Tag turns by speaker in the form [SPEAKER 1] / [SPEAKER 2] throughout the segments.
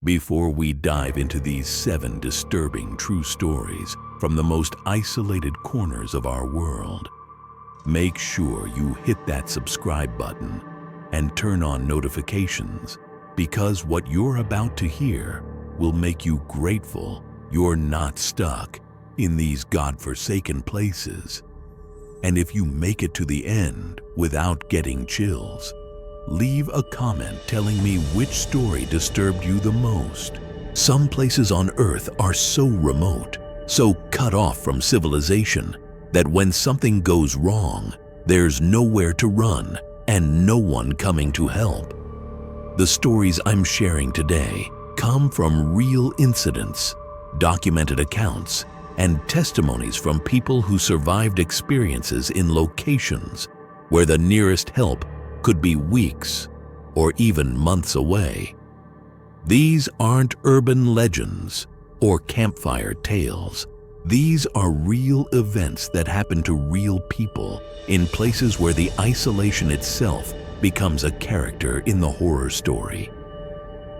[SPEAKER 1] Before we dive into these 7 disturbing true stories from the most isolated corners of our world, make sure you hit that subscribe button and turn on notifications, because what you're about to hear will make you grateful you're not stuck in these godforsaken places. And if you make it to the end without getting chills, leave a comment telling me which story disturbed you the most. Some places on Earth are so remote, so cut off from civilization, that when something goes wrong, there's nowhere to run and no one coming to help. The stories I'm sharing today come from real incidents, documented accounts, and testimonies from people who survived experiences in locations where the nearest help could be weeks or even months away. These aren't urban legends or campfire tales. These are real events that happen to real people in places where the isolation itself becomes a character in the horror story.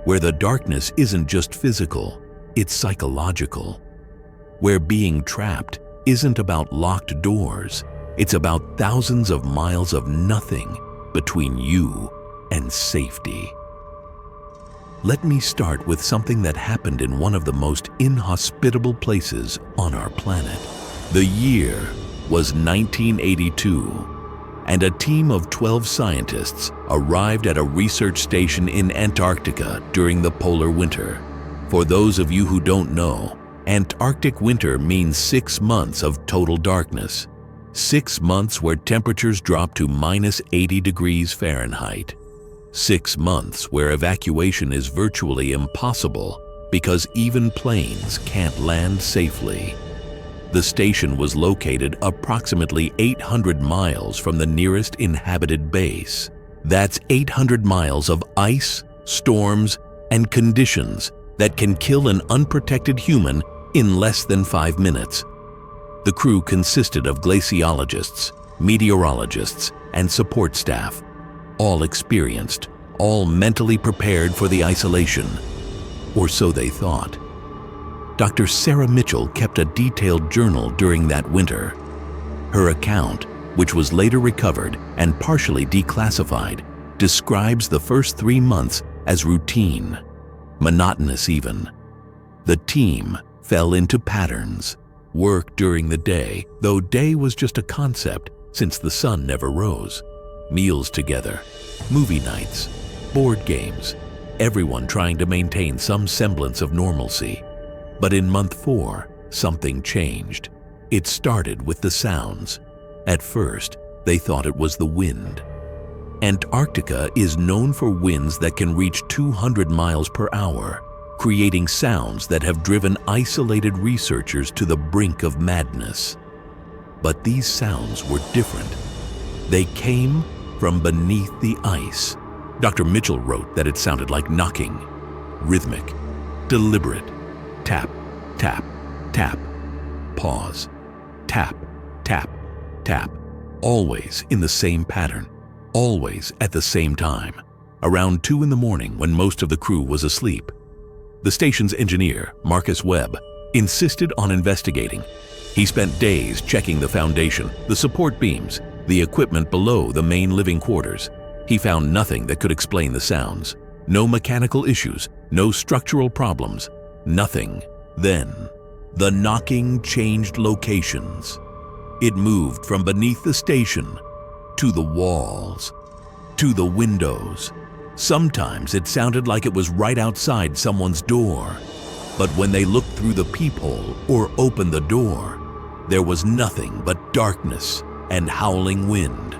[SPEAKER 1] Where the darkness isn't just physical, it's psychological. Where being trapped isn't about locked doors, it's about thousands of miles of nothing between you and safety. Let me start with something that happened in one of the most inhospitable places on our planet. The year was 1982, and a team of 12 scientists arrived at a research station in Antarctica during the polar winter. For those of you who don't know, Antarctic winter means 6 months of total darkness. 6 months where temperatures drop to -80 degrees Fahrenheit. 6 months where evacuation is virtually impossible because even planes can't land safely. The station was located approximately 800 miles from the nearest inhabited base. That's 800 miles of ice, storms, and conditions that can kill an unprotected human in less than 5 minutes. The crew consisted of glaciologists, meteorologists, and support staff, all experienced, all mentally prepared for the isolation, or so they thought. Dr. Sarah Mitchell kept a detailed journal during that winter. Her account, which was later recovered and partially declassified, describes the first 3 months as routine, monotonous even. The team fell into patterns. Work during the day, though day was just a concept since the sun never rose. Meals together, movie nights, board games, everyone trying to maintain some semblance of normalcy. But in month 4, something changed. It started with the sounds. At first, they thought it was the wind. Antarctica is known for winds that can reach 200 miles per hour, creating sounds that have driven isolated researchers to the brink of madness. But these sounds were different. They came from beneath the ice. Dr. Mitchell wrote that it sounded like knocking, rhythmic, deliberate, tap, tap, tap, pause, tap, tap, tap, always in the same pattern, always at the same time, around 2 in the morning when most of the crew was asleep. The station's engineer, Marcus Webb, insisted on investigating. He spent days checking the foundation, the support beams, the equipment below the main living quarters. He found nothing that could explain the sounds. No mechanical issues, no structural problems, nothing. Then, the knocking changed locations. It moved from beneath the station to the walls, to the windows. Sometimes it sounded like it was right outside someone's door. But when they looked through the peephole or opened the door, there was nothing but darkness and howling wind.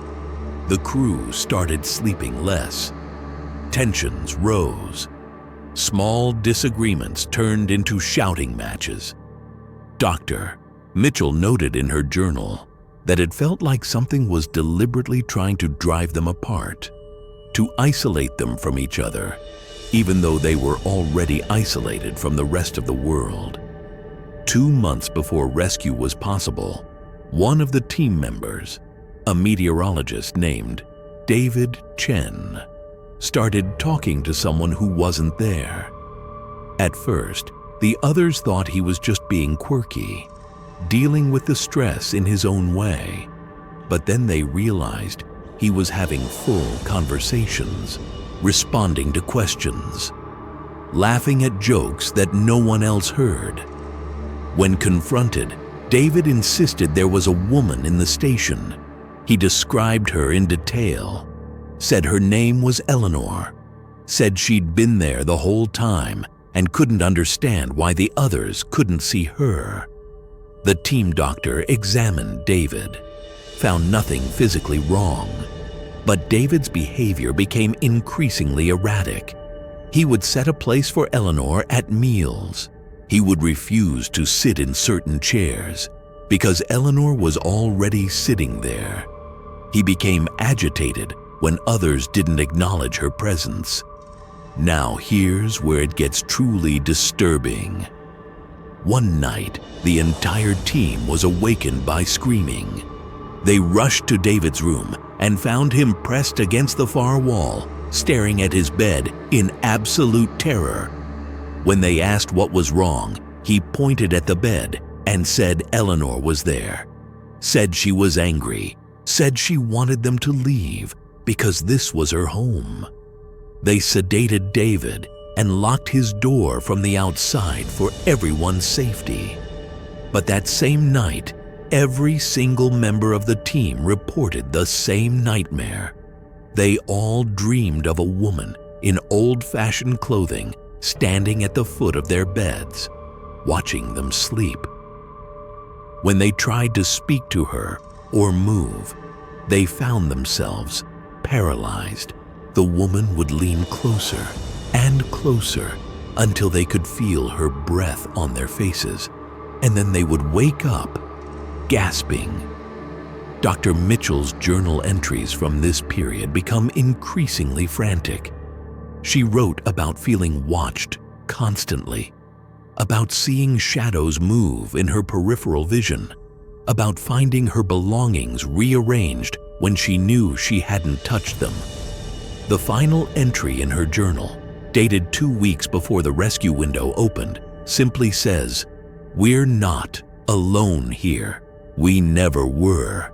[SPEAKER 1] The crew started sleeping less. Tensions rose. Small disagreements turned into shouting matches. Dr. Mitchell noted in her journal that it felt like something was deliberately trying to drive them apart, to isolate them from each other, even though they were already isolated from the rest of the world. 2 months before rescue was possible, one of the team members, a meteorologist named David Chen, started talking to someone who wasn't there. At first, the others thought he was just being quirky, dealing with the stress in his own way. But then they realized he was having full conversations, responding to questions, laughing at jokes that no one else heard. When confronted, David insisted there was a woman in the station. He described her in detail, said her name was Eleanor, said she'd been there the whole time and couldn't understand why the others couldn't see her. The team doctor examined David, found nothing physically wrong, but David's behavior became increasingly erratic. He would set a place for Eleanor at meals. He would refuse to sit in certain chairs because Eleanor was already sitting there. He became agitated when others didn't acknowledge her presence. Now here's where it gets truly disturbing. One night, the entire team was awakened by screaming. They rushed to David's room and found him pressed against the far wall, staring at his bed in absolute terror. When they asked what was wrong, he pointed at the bed and said Eleanor was there, said she was angry, said she wanted them to leave because this was her home. They sedated David and locked his door from the outside for everyone's safety. But that same night, every single member of the team reported the same nightmare. They all dreamed of a woman in old-fashioned clothing standing at the foot of their beds, watching them sleep. When they tried to speak to her or move, they found themselves paralyzed. The woman would lean closer and closer until they could feel her breath on their faces, and then they would wake up, gasping. Dr. Mitchell's journal entries from this period become increasingly frantic. She wrote about feeling watched constantly, about seeing shadows move in her peripheral vision, about finding her belongings rearranged when she knew she hadn't touched them. The final entry in her journal, dated 2 weeks before the rescue window opened, simply says, "We're not alone here. We never were.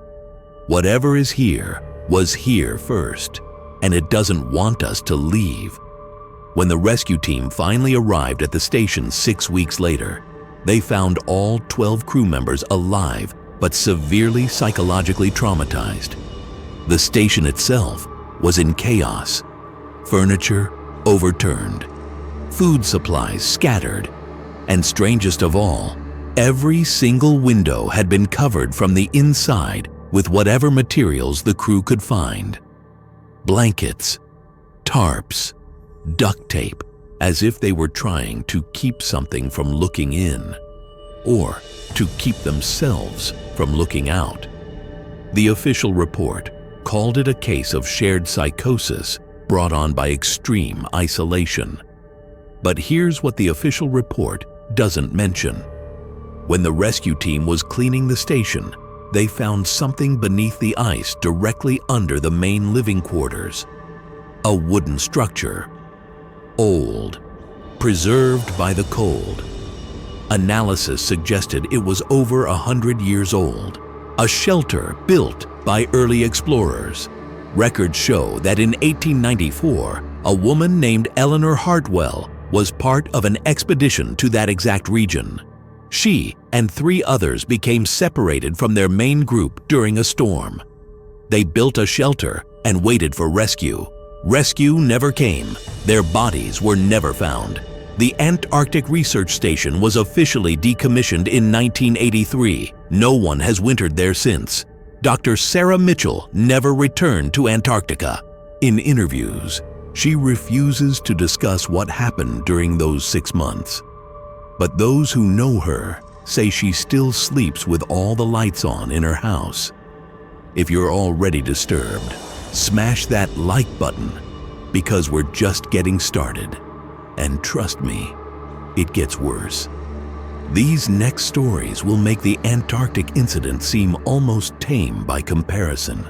[SPEAKER 1] Whatever is here was here first, and it doesn't want us to leave." When the rescue team finally arrived at the station 6 weeks later, they found all 12 crew members alive but severely psychologically traumatized. The station itself was in chaos. Furniture overturned, food supplies scattered, and strangest of all, every single window had been covered from the inside with whatever materials the crew could find. Blankets, tarps, duct tape, as if they were trying to keep something from looking in, or to keep themselves from looking out. The official report called it a case of shared psychosis brought on by extreme isolation. But here's what the official report doesn't mention. When the rescue team was cleaning the station, they found something beneath the ice directly under the main living quarters. A wooden structure, old, preserved by the cold. Analysis suggested it was over 100 years old, a shelter built by early explorers. Records show that in 1894, a woman named Eleanor Hartwell was part of an expedition to that exact region. She and 3 others became separated from their main group during a storm. They built a shelter and waited for rescue. Rescue never came. Their bodies were never found. The Antarctic Research Station was officially decommissioned in 1983. No one has wintered there since. Dr. Sarah Mitchell never returned to Antarctica. In interviews, she refuses to discuss what happened during those 6 months. But those who know her say she still sleeps with all the lights on in her house. If you're already disturbed, smash that like button, because we're just getting started. And trust me, it gets worse. These next stories will make the Antarctic incident seem almost tame by comparison.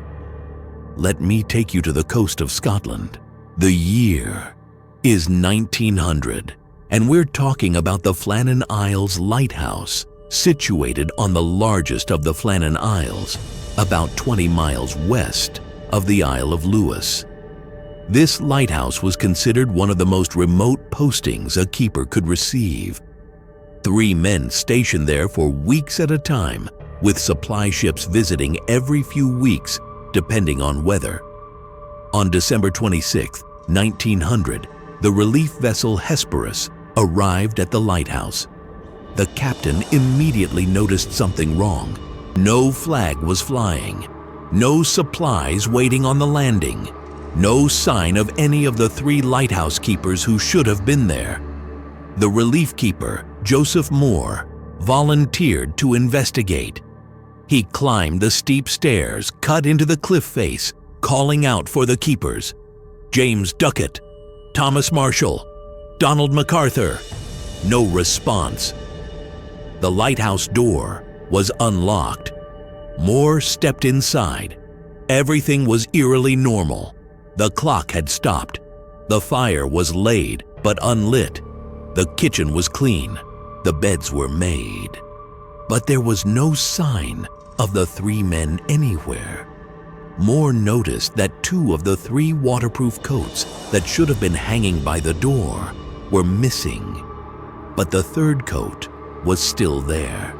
[SPEAKER 1] Let me take you to the coast of Scotland. The year is 1900. And we're talking about the Flannan Isles Lighthouse, situated on the largest of the Flannan Isles, about 20 miles west of the Isle of Lewis. This lighthouse was considered one of the most remote postings a keeper could receive. 3 men stationed there for weeks at a time, with supply ships visiting every few weeks, depending on weather. On December 26, 1900, the relief vessel Hesperus arrived at the lighthouse. The captain immediately noticed something wrong. No flag was flying, no supplies waiting on the landing, no sign of any of the 3 lighthouse keepers who should have been there. The relief keeper, Joseph Moore, volunteered to investigate. He climbed the steep stairs cut into the cliff face, calling out for the keepers: James Duckett, Thomas Marshall, Donald MacArthur. No response. The lighthouse door was unlocked. Moore stepped inside. Everything was eerily normal. The clock had stopped. The fire was laid but unlit. The kitchen was clean. The beds were made. But there was no sign of the 3 men anywhere. Moore noticed that 2 of the 3 waterproof coats that should have been hanging by the door were missing. But the 3rd coat was still there.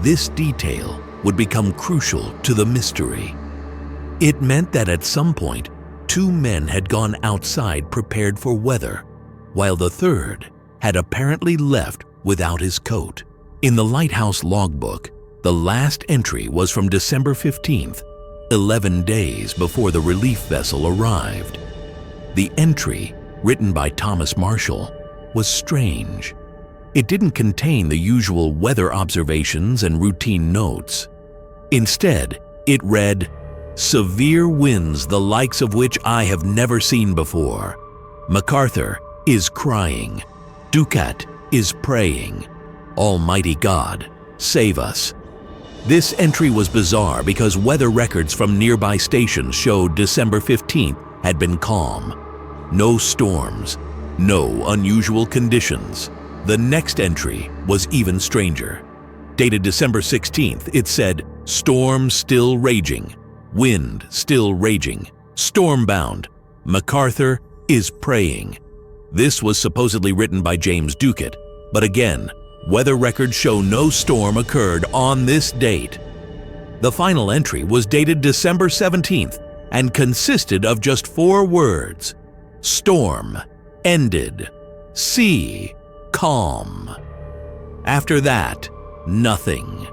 [SPEAKER 1] This detail would become crucial to the mystery. It meant that at some point, 2 men had gone outside prepared for weather, while the 3rd had apparently left without his coat. In the lighthouse logbook, the last entry was from December 15th, 11 days before the relief vessel arrived. The entry, written by Thomas Marshall, was strange. It didn't contain the usual weather observations and routine notes. Instead, it read, "Severe winds the likes of which I have never seen before. MacArthur is crying. Ducat is praying. Almighty God, save us." This entry was bizarre because weather records from nearby stations showed December 15th had been calm. No storms, no unusual conditions. The next entry was even stranger. Dated December 16th, it said, "Storm still raging. Wind still raging. Stormbound. MacArthur is praying." This was supposedly written by James Ducat, but again, weather records show no storm occurred on this date. The final entry was dated December 17th and consisted of just 4 words: storm, ended, sea, calm. After that, nothing.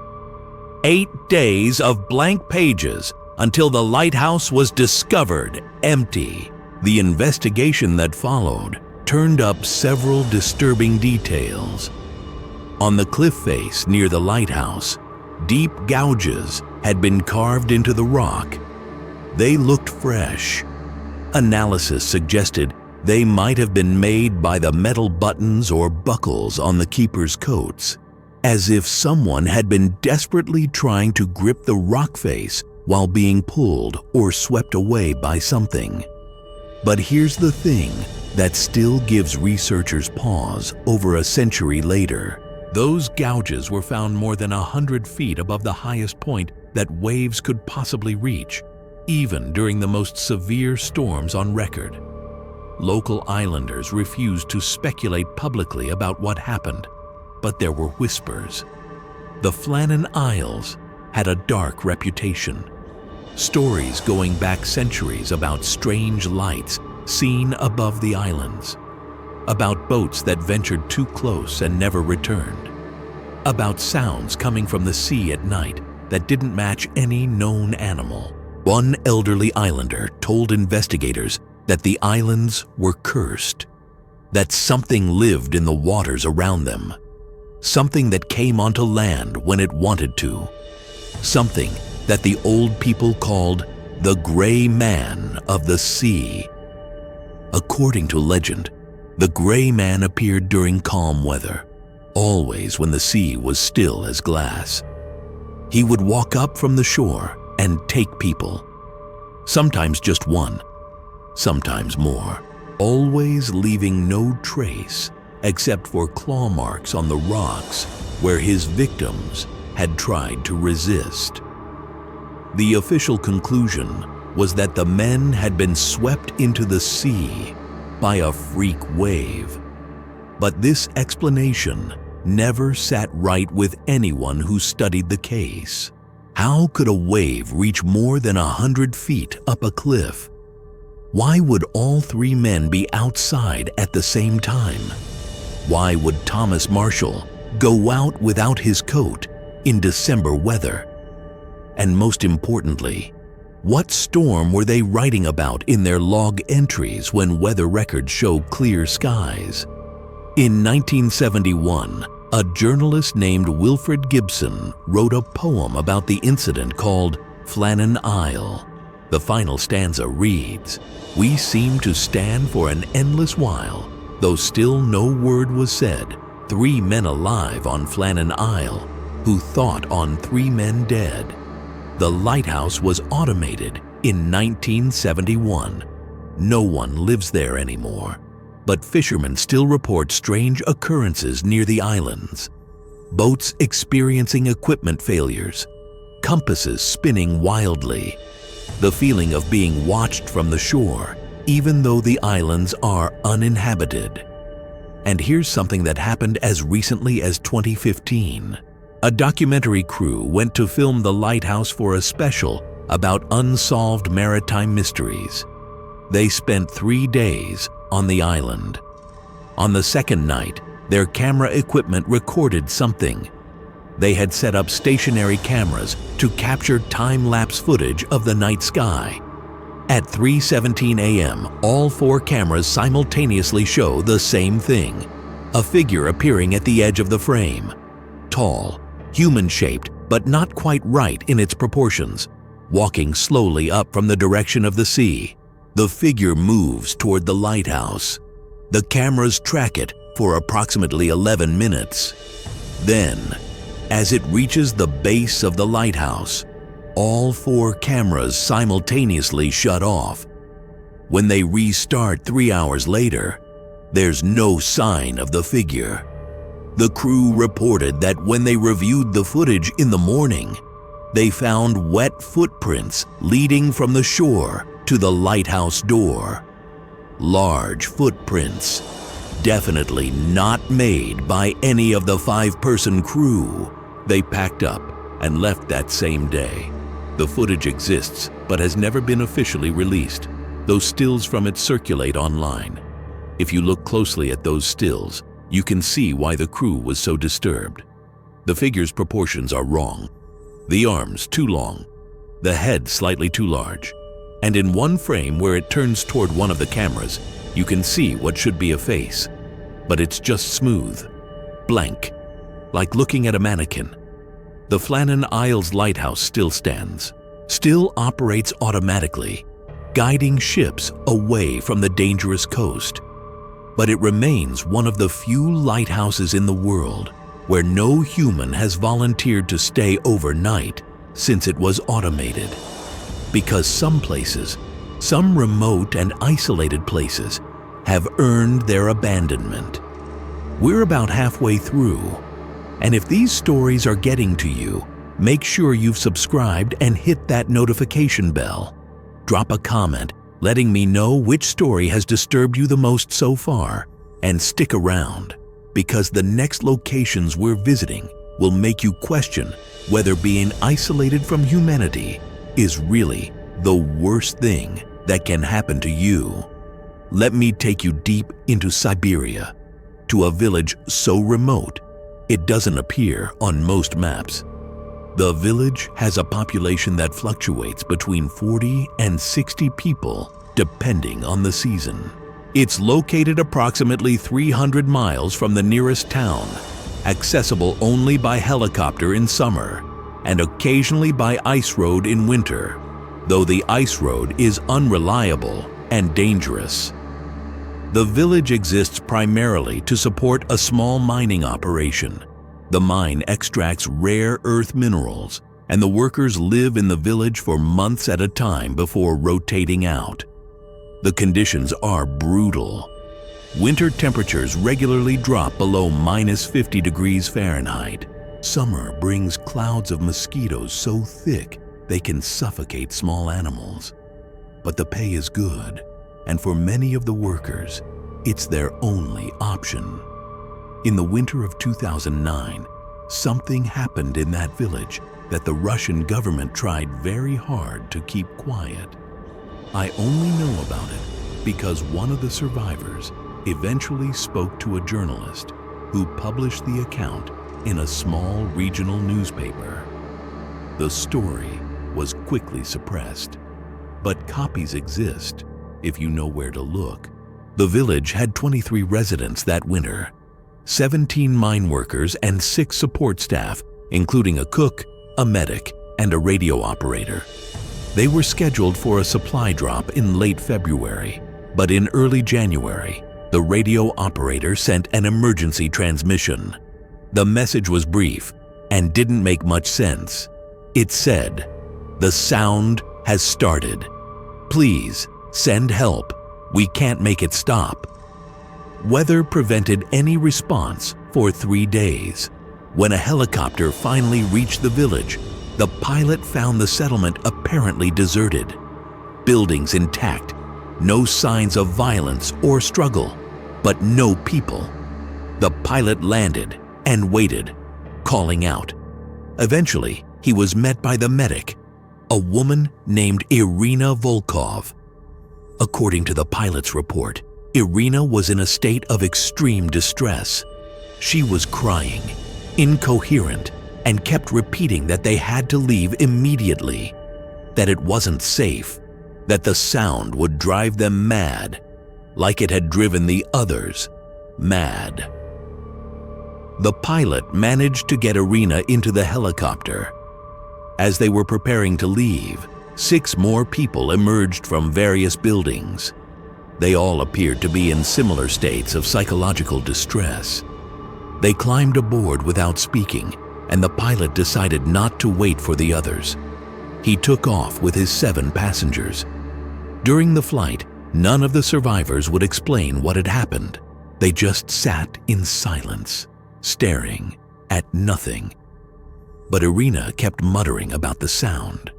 [SPEAKER 1] 8 days of blank pages until the lighthouse was discovered empty. The investigation that followed turned up several disturbing details. On the cliff face near the lighthouse, deep gouges had been carved into the rock. They looked fresh. Analysis suggested they might have been made by the metal buttons or buckles on the keeper's coats, as if someone had been desperately trying to grip the rock face while being pulled or swept away by something. But here's the thing that still gives researchers pause over a century later. Those gouges were found more than 100 feet above the highest point that waves could possibly reach, even during the most severe storms on record. Local islanders refused to speculate publicly about what happened, but there were whispers. The Flannan Isles had a dark reputation. Stories going back centuries about strange lights seen above the islands, about boats that ventured too close and never returned, about sounds coming from the sea at night that didn't match any known animal. One elderly islander told investigators that the islands were cursed, that something lived in the waters around them, something that came onto land when it wanted to, something that the old people called the Gray Man of the Sea. According to legend, the Gray Man appeared during calm weather, always when the sea was still as glass. He would walk up from the shore and take people, sometimes just one, sometimes more, always leaving no trace except for claw marks on the rocks where his victims had tried to resist. The official conclusion was that the men had been swept into the sea by a freak wave. But this explanation never sat right with anyone who studied the case. How could a wave reach more than 100 feet up a cliff? Why would all three men be outside at the same time? Why would Thomas Marshall go out without his coat in December weather? And most importantly, what storm were they writing about in their log entries when weather records show clear skies? In 1971, a journalist named Wilfred Gibson wrote a poem about the incident called Flannan Isle. The final stanza reads, "We seem to stand for an endless while, though still no word was said, 3 men alive on Flannan Isle, who thought on 3 men dead." The lighthouse was automated in 1971. No one lives there anymore, but fishermen still report strange occurrences near the islands. Boats experiencing equipment failures, compasses spinning wildly, the feeling of being watched from the shore, even though the islands are uninhabited. And here's something that happened as recently as 2015. A documentary crew went to film the lighthouse for a special about unsolved maritime mysteries. They spent 3 days on the island. On the second night, their camera equipment recorded something. They had set up stationary cameras to capture time-lapse footage of the night sky. At 3:17 a.m., all 4 cameras simultaneously show the same thing: a figure appearing at the edge of the frame. Tall, human-shaped, but not quite right in its proportions, walking slowly up from the direction of the sea. The figure moves toward the lighthouse. The cameras track it for approximately 11 minutes. Then, as it reaches the base of the lighthouse, all 4 cameras simultaneously shut off. When they restart 3 hours later, there's no sign of the figure. The crew reported that when they reviewed the footage in the morning, they found wet footprints leading from the shore to the lighthouse door. Large footprints, definitely not made by any of the 5-person crew. They packed up and left that same day. The footage exists but has never been officially released. Those stills from it circulate online. If you look closely at those stills, you can see why the crew was so disturbed. The figure's proportions are wrong. The arms too long, the head slightly too large, and in one frame where it turns toward one of the cameras, you can see what should be a face, but it's just smooth, blank, like looking at a mannequin. The Flannan Isles Lighthouse still stands, still operates automatically, guiding ships away from the dangerous coast. But it remains one of the few lighthouses in the world where no human has volunteered to stay overnight since it was automated. Because some places, some remote and isolated places, have earned their abandonment. We're about halfway through, and if these stories are getting to you, make sure you've subscribed and hit that notification bell. Drop a comment letting me know which story has disturbed you the most so far, and stick around, because the next locations we're visiting will make you question whether being isolated from humanity is really the worst thing that can happen to you. Let me take you deep into Siberia, to a village so remote it doesn't appear on most maps. The village has a population that fluctuates between 40 and 60 people depending on the season. It's located approximately 300 miles from the nearest town, accessible only by helicopter in summer and occasionally by ice road in winter, though the ice road is unreliable and dangerous. The village exists primarily to support a small mining operation. The mine extracts rare earth minerals, and the workers live in the village for months at a time before rotating out. The conditions are brutal. Winter temperatures regularly drop below -50 degrees Fahrenheit. Summer brings clouds of mosquitoes so thick they can suffocate small animals. But the pay is good, and for many of the workers, it's their only option. In the winter of 2009, something happened in that village that the Russian government tried very hard to keep quiet. I only know about it because one of the survivors eventually spoke to a journalist who published the account in a small regional newspaper. The story was quickly suppressed, but copies exist if you know where to look. The village had 23 residents that winter, 17 mine workers and 6 support staff, including a cook, a medic, and a radio operator. They were scheduled for a supply drop in late February, but in early January, the radio operator sent an emergency transmission. The message was brief and didn't make much sense. It said, "The sound has started. Please send help. We can't make it stop." Weather prevented any response for 3 days. When a helicopter finally reached the village, the pilot found the settlement apparently deserted. Buildings intact, no signs of violence or struggle, but no people. The pilot landed and waited, calling out. Eventually, he was met by the medic, a woman named Irina Volkov. According to the pilot's report, Irina was in a state of extreme distress. She was crying, incoherent, and kept repeating that they had to leave immediately, that it wasn't safe, that the sound would drive them mad, like it had driven the others mad. The pilot managed to get Irina into the helicopter. As they were preparing to leave, 6 more people emerged from various buildings. They all appeared to be in similar states of psychological distress. They climbed aboard without speaking, and the pilot decided not to wait for the others. He took off with his 7 passengers. During the flight, none of the survivors would explain what had happened. They just sat in silence, staring at nothing. But Irina kept muttering about the sound,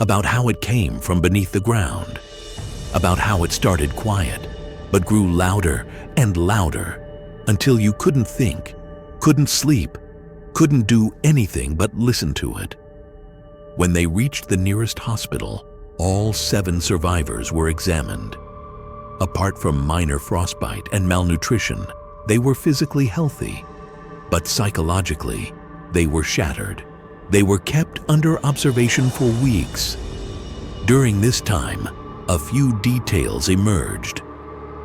[SPEAKER 1] about how it came from beneath the ground, about how it started quiet, but grew louder and louder until you couldn't think, couldn't sleep, couldn't do anything but listen to it. When they reached the nearest hospital, all 7 survivors were examined. Apart from minor frostbite and malnutrition, they were physically healthy, but psychologically, they were shattered. They were kept under observation for weeks. During this time, a few details emerged.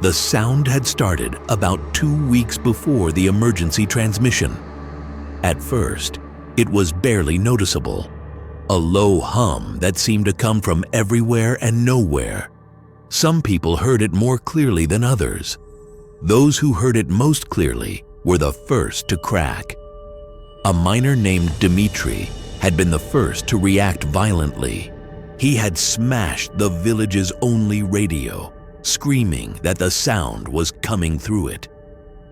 [SPEAKER 1] The sound had started about 2 weeks before the emergency transmission. At first, it was barely noticeable, a low hum that seemed to come from everywhere and nowhere. Some people heard it more clearly than others. Those who heard it most clearly were the first to crack. A miner named Dmitri had been the first to react violently. He had smashed the village's only radio, screaming that the sound was coming through it.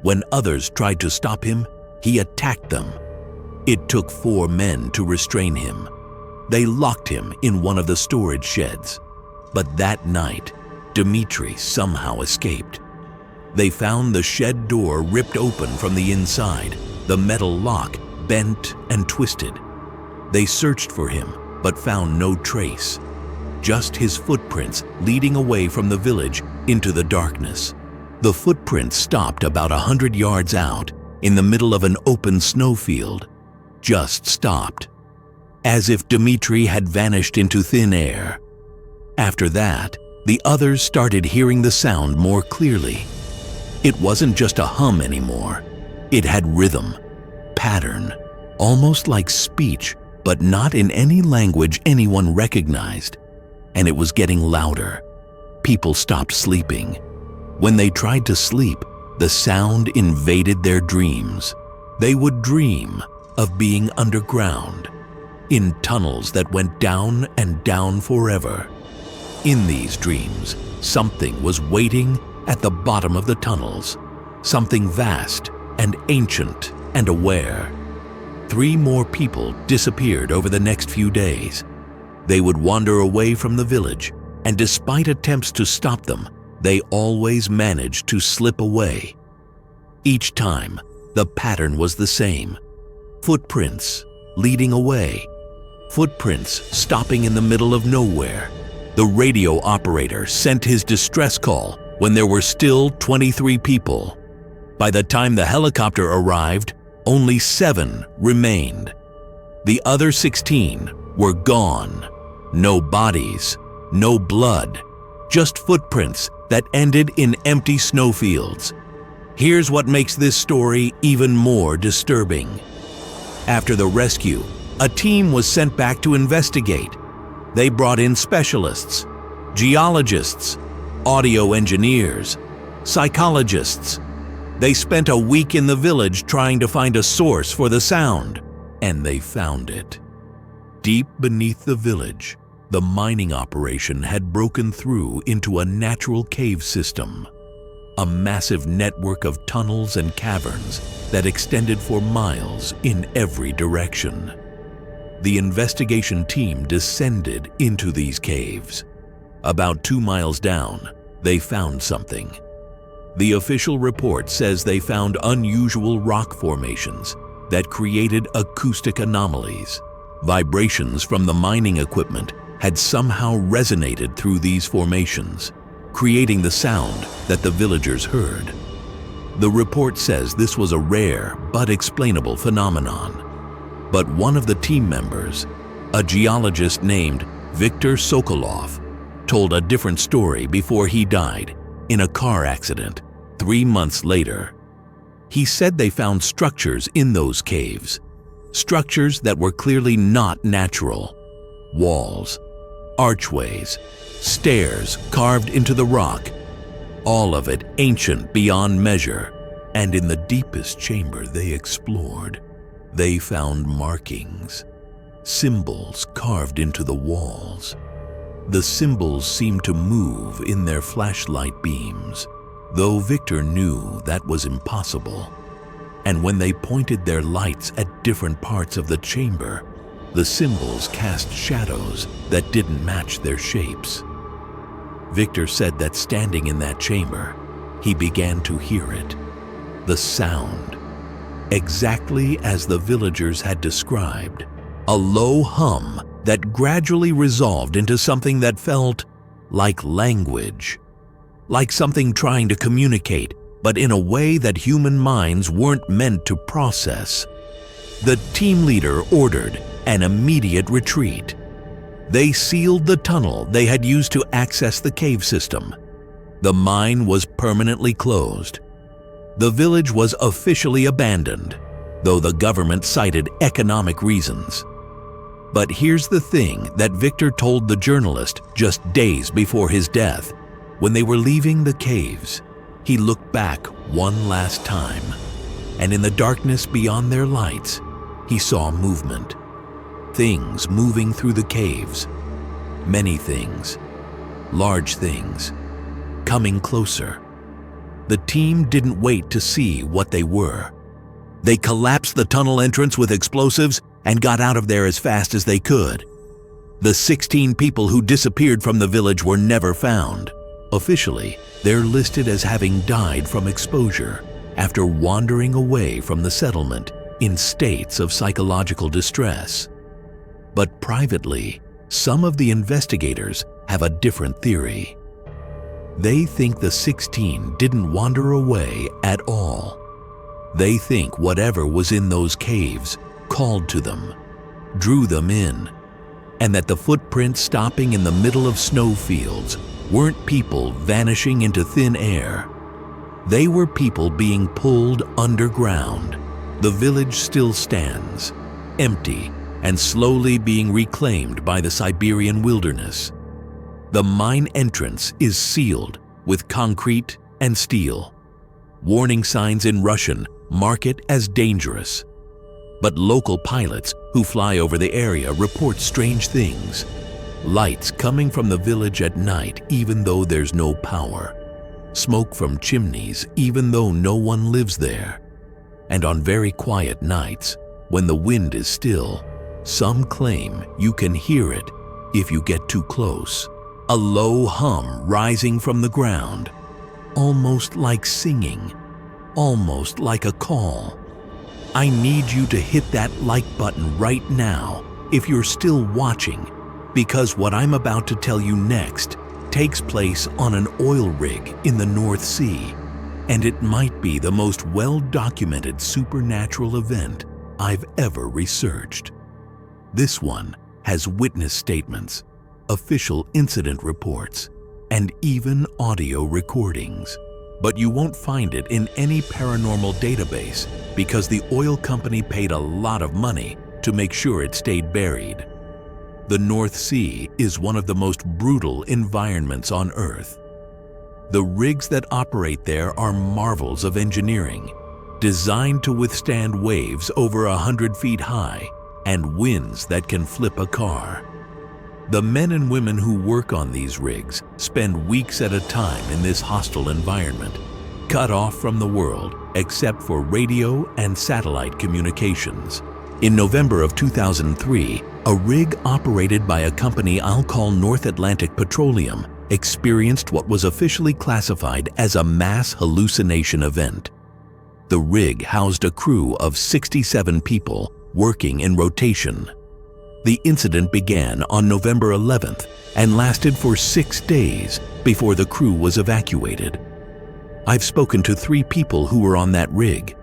[SPEAKER 1] When others tried to stop him, he attacked them. It took 4 men to restrain him. They locked him in one of the storage sheds. But that night, Dmitri somehow escaped. They found the shed door ripped open from the inside, the metal lock bent and twisted. They searched for him, but found no trace. Just his footprints leading away from the village into the darkness. The footprints stopped about 100 yards out, in the middle of an open snowfield. Just stopped, as if Dmitri had vanished into thin air. After that, the others started hearing the sound more clearly. It wasn't just a hum anymore. It had rhythm, pattern, almost like speech, but not in any language anyone recognized. And it was getting louder. People stopped sleeping. When they tried to sleep, the sound invaded their dreams. They would dream of being underground, in tunnels that went down and down forever. In these dreams, something was waiting at the bottom of the tunnels, something vast and ancient and aware. 3 more people disappeared over the next few days. They would wander away from the village, and despite attempts to stop them, they always managed to slip away. Each time, the pattern was the same. Footprints leading away. Footprints stopping in the middle of nowhere. The radio operator sent his distress call when there were still 23 people. By the time the helicopter arrived, only 7 remained. The other 16 were gone. No bodies, no blood, just footprints that ended in empty snowfields. Here's what makes this story even more disturbing. After the rescue, a team was sent back to investigate. They brought in specialists, geologists, audio engineers, psychologists. They spent a week in the village trying to find a source for the sound, and they found it. Deep beneath the village, the mining operation had broken through into a natural cave system, a massive network of tunnels and caverns that extended for miles in every direction. The investigation team descended into these caves. About 2 miles down, they found something. The official report says they found unusual rock formations that created acoustic anomalies. Vibrations from the mining equipment had somehow resonated through these formations, creating the sound that the villagers heard. The report says this was a rare but explainable phenomenon. But one of the team members, a geologist named Viktor Sokolov, told a different story before he died in a car accident 3 months later. He said they found structures in those caves, structures that were clearly not natural. Walls, archways, stairs carved into the rock, all of it ancient beyond measure. And in the deepest chamber they explored, they found markings, symbols carved into the walls. The symbols seemed to move in their flashlight beams, though Victor knew that was impossible. And when they pointed their lights at different parts of the chamber, the symbols cast shadows that didn't match their shapes. Victor said that standing in that chamber, he began to hear it, the sound, exactly as the villagers had described, a low hum that gradually resolved into something that felt like language, like something trying to communicate, but in a way that human minds weren't meant to process. The team leader ordered an immediate retreat. They sealed the tunnel they had used to access the cave system. The mine was permanently closed. The village was officially abandoned, though the government cited economic reasons. But here's the thing that Victor told the journalist just days before his death. When they were leaving the caves, he looked back one last time, and in the darkness beyond their lights, he saw movement. Things moving through the caves. Many things, large things, coming closer. The team didn't wait to see what they were. They collapsed the tunnel entrance with explosives and got out of there as fast as they could. The 16 people who disappeared from the village were never found. Officially, they're listed as having died from exposure after wandering away from the settlement in states of psychological distress. But privately, some of the investigators have a different theory. They think the 16 didn't wander away at all. They think whatever was in those caves called to them, drew them in, and that the footprints stopping in the middle of snowfields weren't people vanishing into thin air. They were people being pulled underground. The village still stands, empty and slowly being reclaimed by the Siberian wilderness. The mine entrance is sealed with concrete and steel. Warning signs in Russian mark it as dangerous. But local pilots who fly over the area report strange things. Lights coming from the village at night even though there's no power. smoke from chimneys even though no one lives there. And on very quiet nights, when the wind is still, some claim you can hear it if you get too close. A low hum rising from the ground, almost like singing, almost like a call. I need you to hit that like button right now if you're still watching, because what I'm about to tell you next takes place on an oil rig in the North Sea, and it might be the most well-documented supernatural event I've ever researched. This one has witness statements, official incident reports, and even audio recordings. But you won't find it in any paranormal database because the oil company paid a lot of money to make sure it stayed buried. The North Sea is one of the most brutal environments on Earth. The rigs that operate there are marvels of engineering, designed to withstand waves over 100 feet high and winds that can flip a car. The men and women who work on these rigs spend weeks at a time in this hostile environment, cut off from the world except for radio and satellite communications. In November of 2003, a rig operated by a company I'll call North Atlantic Petroleum experienced what was officially classified as a mass hallucination event. The rig housed a crew of 67 people working in rotation. The incident began on November 11th and lasted for 6 days before the crew was evacuated. I've spoken to 3 people who were on that rig.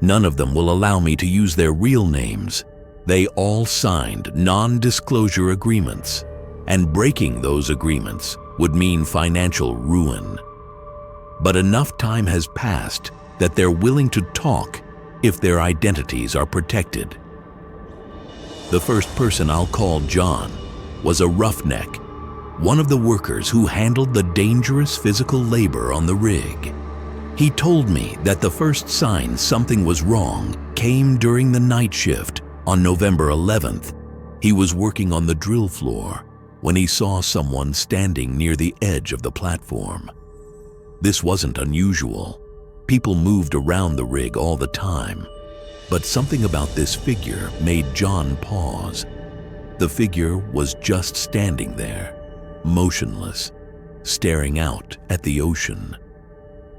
[SPEAKER 1] None of them will allow me to use their real names. They all signed non-disclosure agreements, and breaking those agreements would mean financial ruin. But enough time has passed that they're willing to talk if their identities are protected. The first person I'll call John was a roughneck, one of the workers who handled the dangerous physical labor on the rig. He told me that the first sign something was wrong came during the night shift on November 11th. He was working on the drill floor when he saw someone standing near the edge of the platform. This wasn't unusual. People moved around the rig all the time. But something about this figure made John pause. The figure was just standing there, motionless, staring out at the ocean.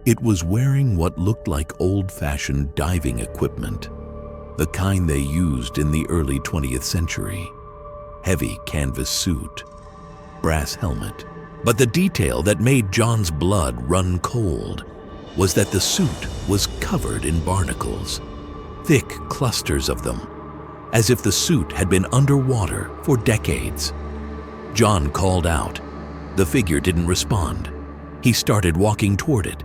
[SPEAKER 1] It was wearing what looked like old-fashioned diving equipment, the kind they used in the early 20th century. Heavy canvas suit, brass helmet. But the detail that made John's blood run cold was that the suit was covered in barnacles. Thick clusters of them, as if the suit had been underwater for decades. John called out. The figure didn't respond. He started walking toward it,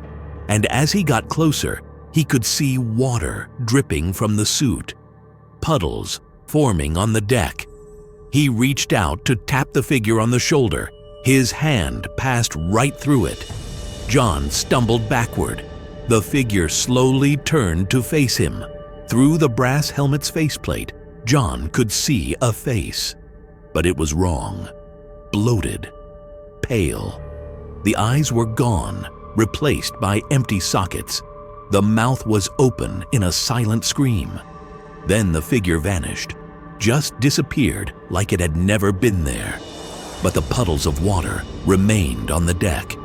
[SPEAKER 1] and as he got closer, he could see water dripping from the suit, puddles forming on the deck. He reached out to tap the figure on the shoulder. His hand passed right through it. John stumbled backward. The figure slowly turned to face him. Through the brass helmet's faceplate, John could see a face. But it was wrong. Bloated. Pale. The eyes were gone, replaced by empty sockets. The mouth was open in a silent scream. Then the figure vanished, just disappeared like it had never been there. But the puddles of water remained on the deck.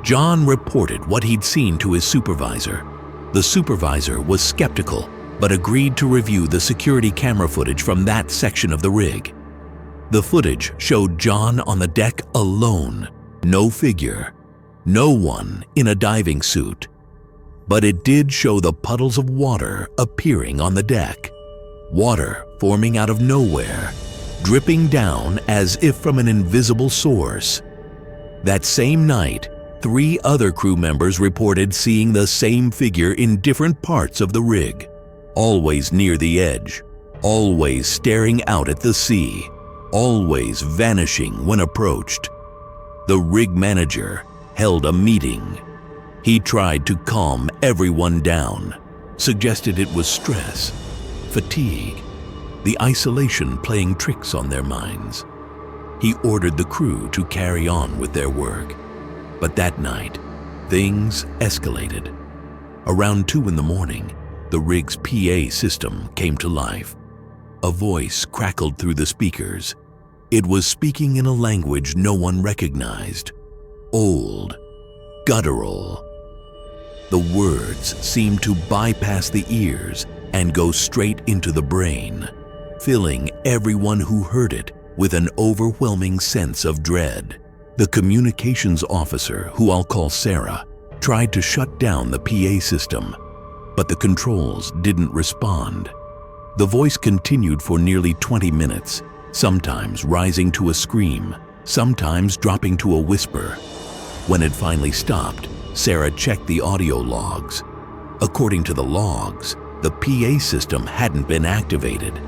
[SPEAKER 1] John reported what he'd seen to his supervisor. The supervisor was skeptical, but agreed to review the security camera footage from that section of the rig. The footage showed John on the deck alone, no figure, no one in a diving suit. But it did show the puddles of water appearing on the deck, water forming out of nowhere, dripping down as if from an invisible source. That same night, 3 other crew members reported seeing the same figure in different parts of the rig. Always near the edge, always staring out at the sea, always vanishing when approached. The rig manager held a meeting. He tried to calm everyone down, suggested it was stress, fatigue, the isolation playing tricks on their minds. He ordered the crew to carry on with their work. But that night, Things escalated. Around 2 in the morning, the rig's PA system came to life. A voice crackled through the speakers. It was speaking in a language no one recognized. Old, guttural. The words seemed to bypass the ears and go straight into the brain, filling everyone who heard it with an overwhelming sense of dread. The communications officer, who I'll call Sarah, tried to shut down the PA system, but the controls didn't respond. The voice continued for nearly 20 minutes, sometimes rising to a scream, sometimes dropping to a whisper. When it finally stopped, Sarah checked the audio logs. According to the logs, the PA system hadn't been activated.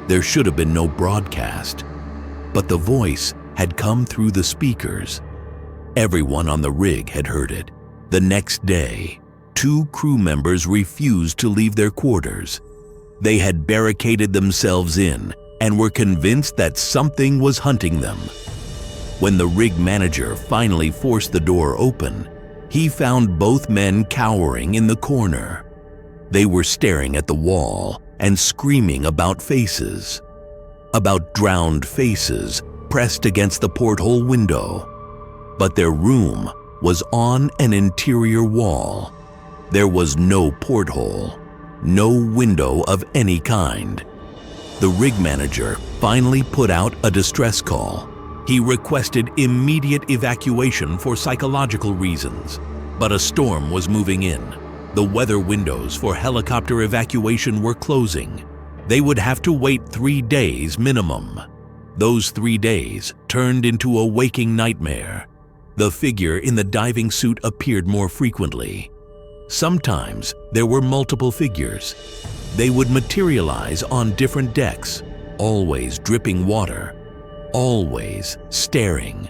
[SPEAKER 1] There should have been no broadcast, but the voice had come through the speakers. Everyone on the rig had heard it. The next day, 2 crew members refused to leave their quarters. They had barricaded themselves in and were convinced that something was hunting them. When the rig manager finally forced the door open, he found both men cowering in the corner. They were staring at the wall and screaming about faces. About drowned faces pressed against the porthole window. But their room was on an interior wall. There was no porthole, no window of any kind. The rig manager finally put out a distress call. He requested immediate evacuation for psychological reasons, but a storm was moving in. The weather windows for helicopter evacuation were closing. They would have to wait 3 days minimum. Those 3 days turned into a waking nightmare. The figure in the diving suit appeared more frequently. Sometimes there were multiple figures. They would materialize on different decks, always dripping water, always staring.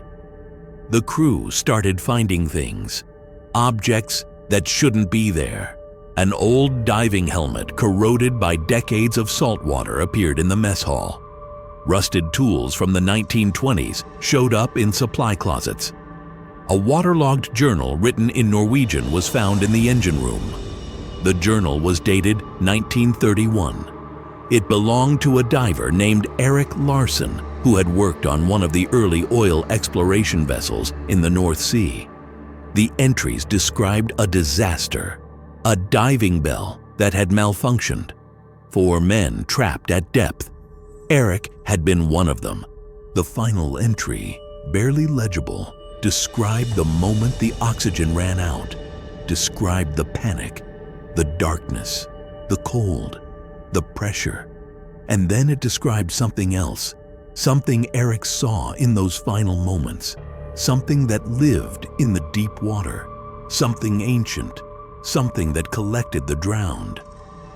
[SPEAKER 1] The crew started finding things, objects that shouldn't be there. An old diving helmet corroded by decades of salt water appeared in the mess hall. Rusted tools from the 1920s showed up in supply closets. A waterlogged journal written in Norwegian was found in the engine room. The journal was dated 1931. It belonged to a diver named Eric Larson, who had worked on one of the early oil exploration vessels in the North Sea. The entries described a disaster, a diving bell that had malfunctioned, 4 men trapped at depth. Eric had been one of them. The final entry, barely legible, described the moment the oxygen ran out, described the panic, the darkness, the cold, the pressure. And then it described something else, something Eric saw in those final moments, something that lived in the deep water, something ancient, something that collected the drowned.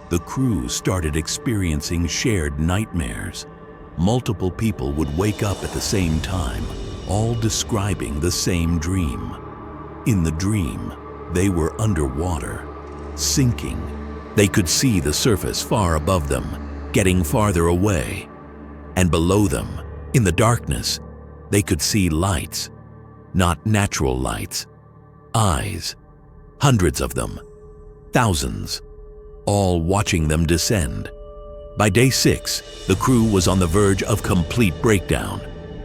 [SPEAKER 1] The crew started experiencing shared nightmares. Multiple people would wake up at the same time, all describing the same dream. In the dream, they were underwater, sinking. They could see the surface far above them, getting farther away. And below them, in the darkness, they could see lights. Not natural lights. Eyes. Hundreds of them. Thousands. All watching them descend. By day 6, the crew was on the verge of complete breakdown.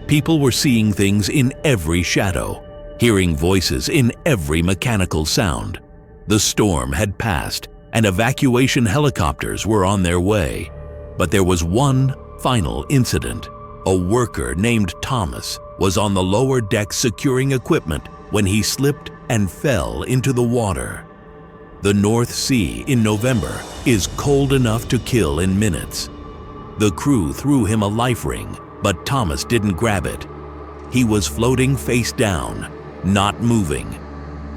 [SPEAKER 1] People were seeing things in every shadow, hearing voices in every mechanical sound. The storm had passed, and evacuation helicopters were on their way. But there was one final incident. A worker named Thomas was on the lower deck securing equipment when he slipped and fell into the water. The North Sea in November is cold enough to kill in minutes. The crew threw him a life ring, but Thomas didn't grab it. He was floating face down, not moving.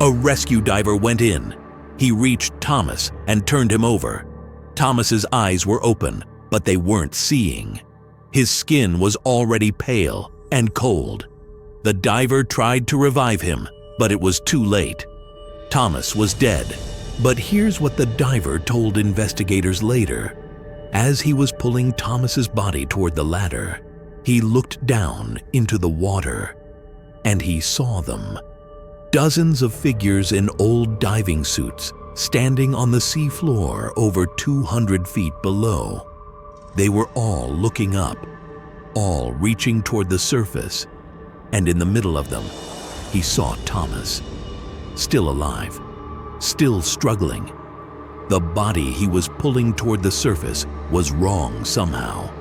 [SPEAKER 1] A rescue diver went in. He reached Thomas and turned him over. Thomas's eyes were open, but they weren't seeing. His skin was already pale and cold. The diver tried to revive him, but it was too late. Thomas was dead. But here's what the diver told investigators later. As he was pulling Thomas's body toward the ladder, he looked down into the water, and he saw them. Dozens of figures in old diving suits standing on the sea floor over 200 feet below. They were all looking up, all reaching toward the surface, and in the middle of them, he saw Thomas, still alive, still struggling. The body he was pulling toward the surface was wrong somehow,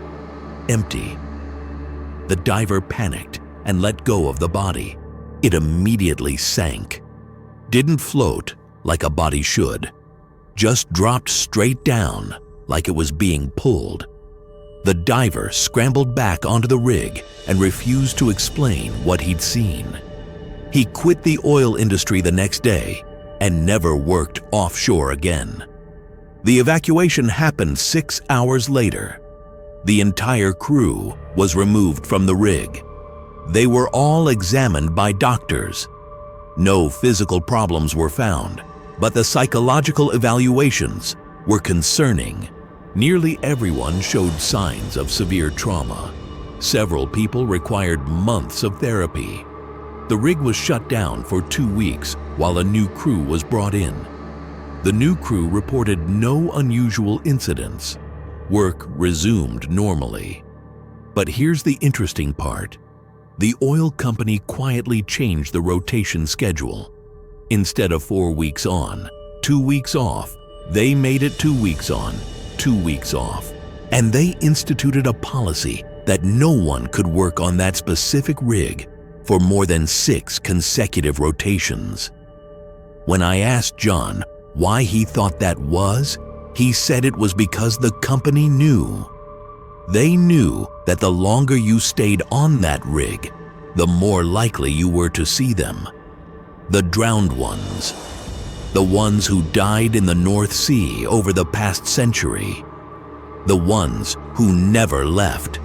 [SPEAKER 1] empty. The diver panicked and let go of the body. It immediately sank. Didn't float like a body should, just dropped straight down like it was being pulled. The diver scrambled back onto the rig and refused to explain what he'd seen. He quit the oil industry the next day and never worked offshore again. The evacuation happened 6 hours later. The entire crew was removed from the rig. They were all examined by doctors. No physical problems were found, but the psychological evaluations were concerning. Nearly everyone showed signs of severe trauma. Several people required months of therapy. The rig was shut down for 2 weeks while a new crew was brought in. The new crew reported no unusual incidents. Work resumed normally. But here's the interesting part. The oil company quietly changed the rotation schedule. Instead of 4 weeks on, 2 weeks off, they made it 2 weeks on, 2 weeks off. And they instituted a policy that no one could work on that specific rig for more than 6 consecutive rotations. When I asked John why he thought that was, he said it was because the company knew. They knew that the longer you stayed on that rig, the more likely you were to see them. The drowned ones, the ones who died in the North Sea over the past century, the ones who never left.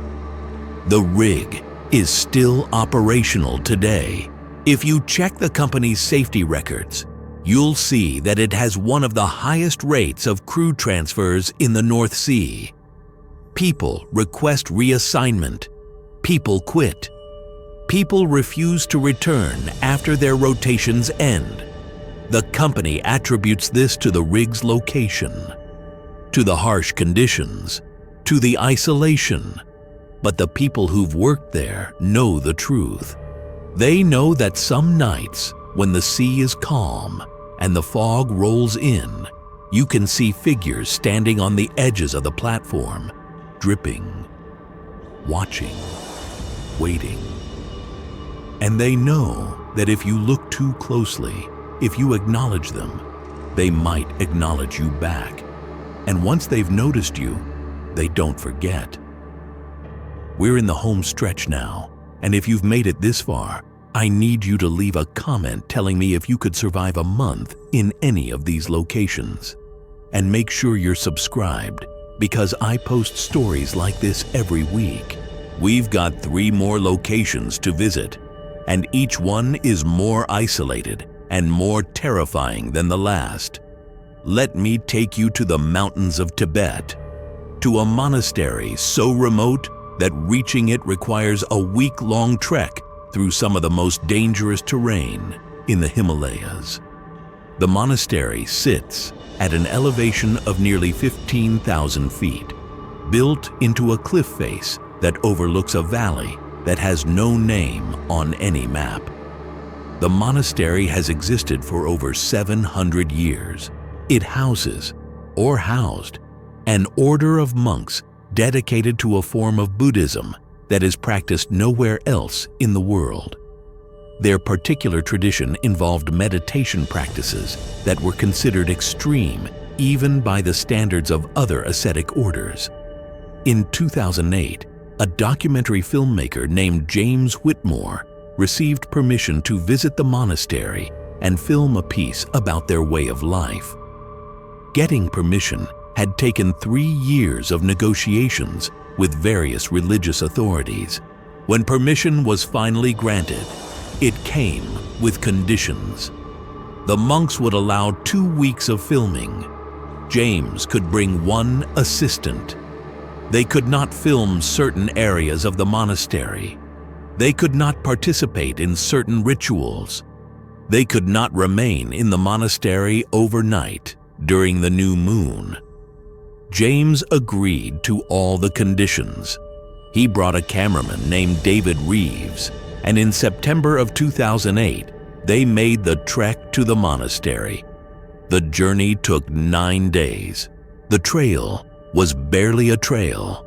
[SPEAKER 1] The rig is still operational today. If you check the company's safety records, you'll see that it has one of the highest rates of crew transfers in the North Sea. People request reassignment. People quit. People refuse to return after their rotations end. The company attributes this to the rig's location, to the harsh conditions, to the isolation. But the people who've worked there know the truth. They know that some nights, when the sea is calm and the fog rolls in, you can see figures standing on the edges of the platform, dripping, watching, waiting. And they know that if you look too closely, if you acknowledge them, they might acknowledge you back. And once they've noticed you, they don't forget. We're in the home stretch now, and if you've made it this far, I need you to leave a comment telling me if you could survive a month in any of these locations. And make sure you're subscribed, because I post stories like this every week. We've got 3 more locations to visit, and each one is more isolated and more terrifying than the last. Let me take you to the mountains of Tibet, to a monastery so remote that reaching it requires a week-long trek through some of the most dangerous terrain in the Himalayas. The monastery sits at an elevation of nearly 15,000 feet, built into a cliff face that overlooks a valley that has no name on any map. The monastery has existed for over 700 years. It houses, or housed, an order of monks dedicated to a form of Buddhism that is practiced nowhere else in the world. Their particular tradition involved meditation practices that were considered extreme even by the standards of other ascetic orders. In 2008, a documentary filmmaker named James Whitmore received permission to visit the monastery and film a piece about their way of life. Getting permission had taken 3 years of negotiations with various religious authorities. When permission was finally granted, it came with conditions. The monks would allow 2 weeks of filming. James could bring 1 assistant. They could not film certain areas of the monastery. They could not participate in certain rituals. They could not remain in the monastery overnight during the new moon. James agreed to all the conditions. He brought a cameraman named David Reeves, and in September of 2008, they made the trek to the monastery. The journey took 9 days. The trail was barely a trail.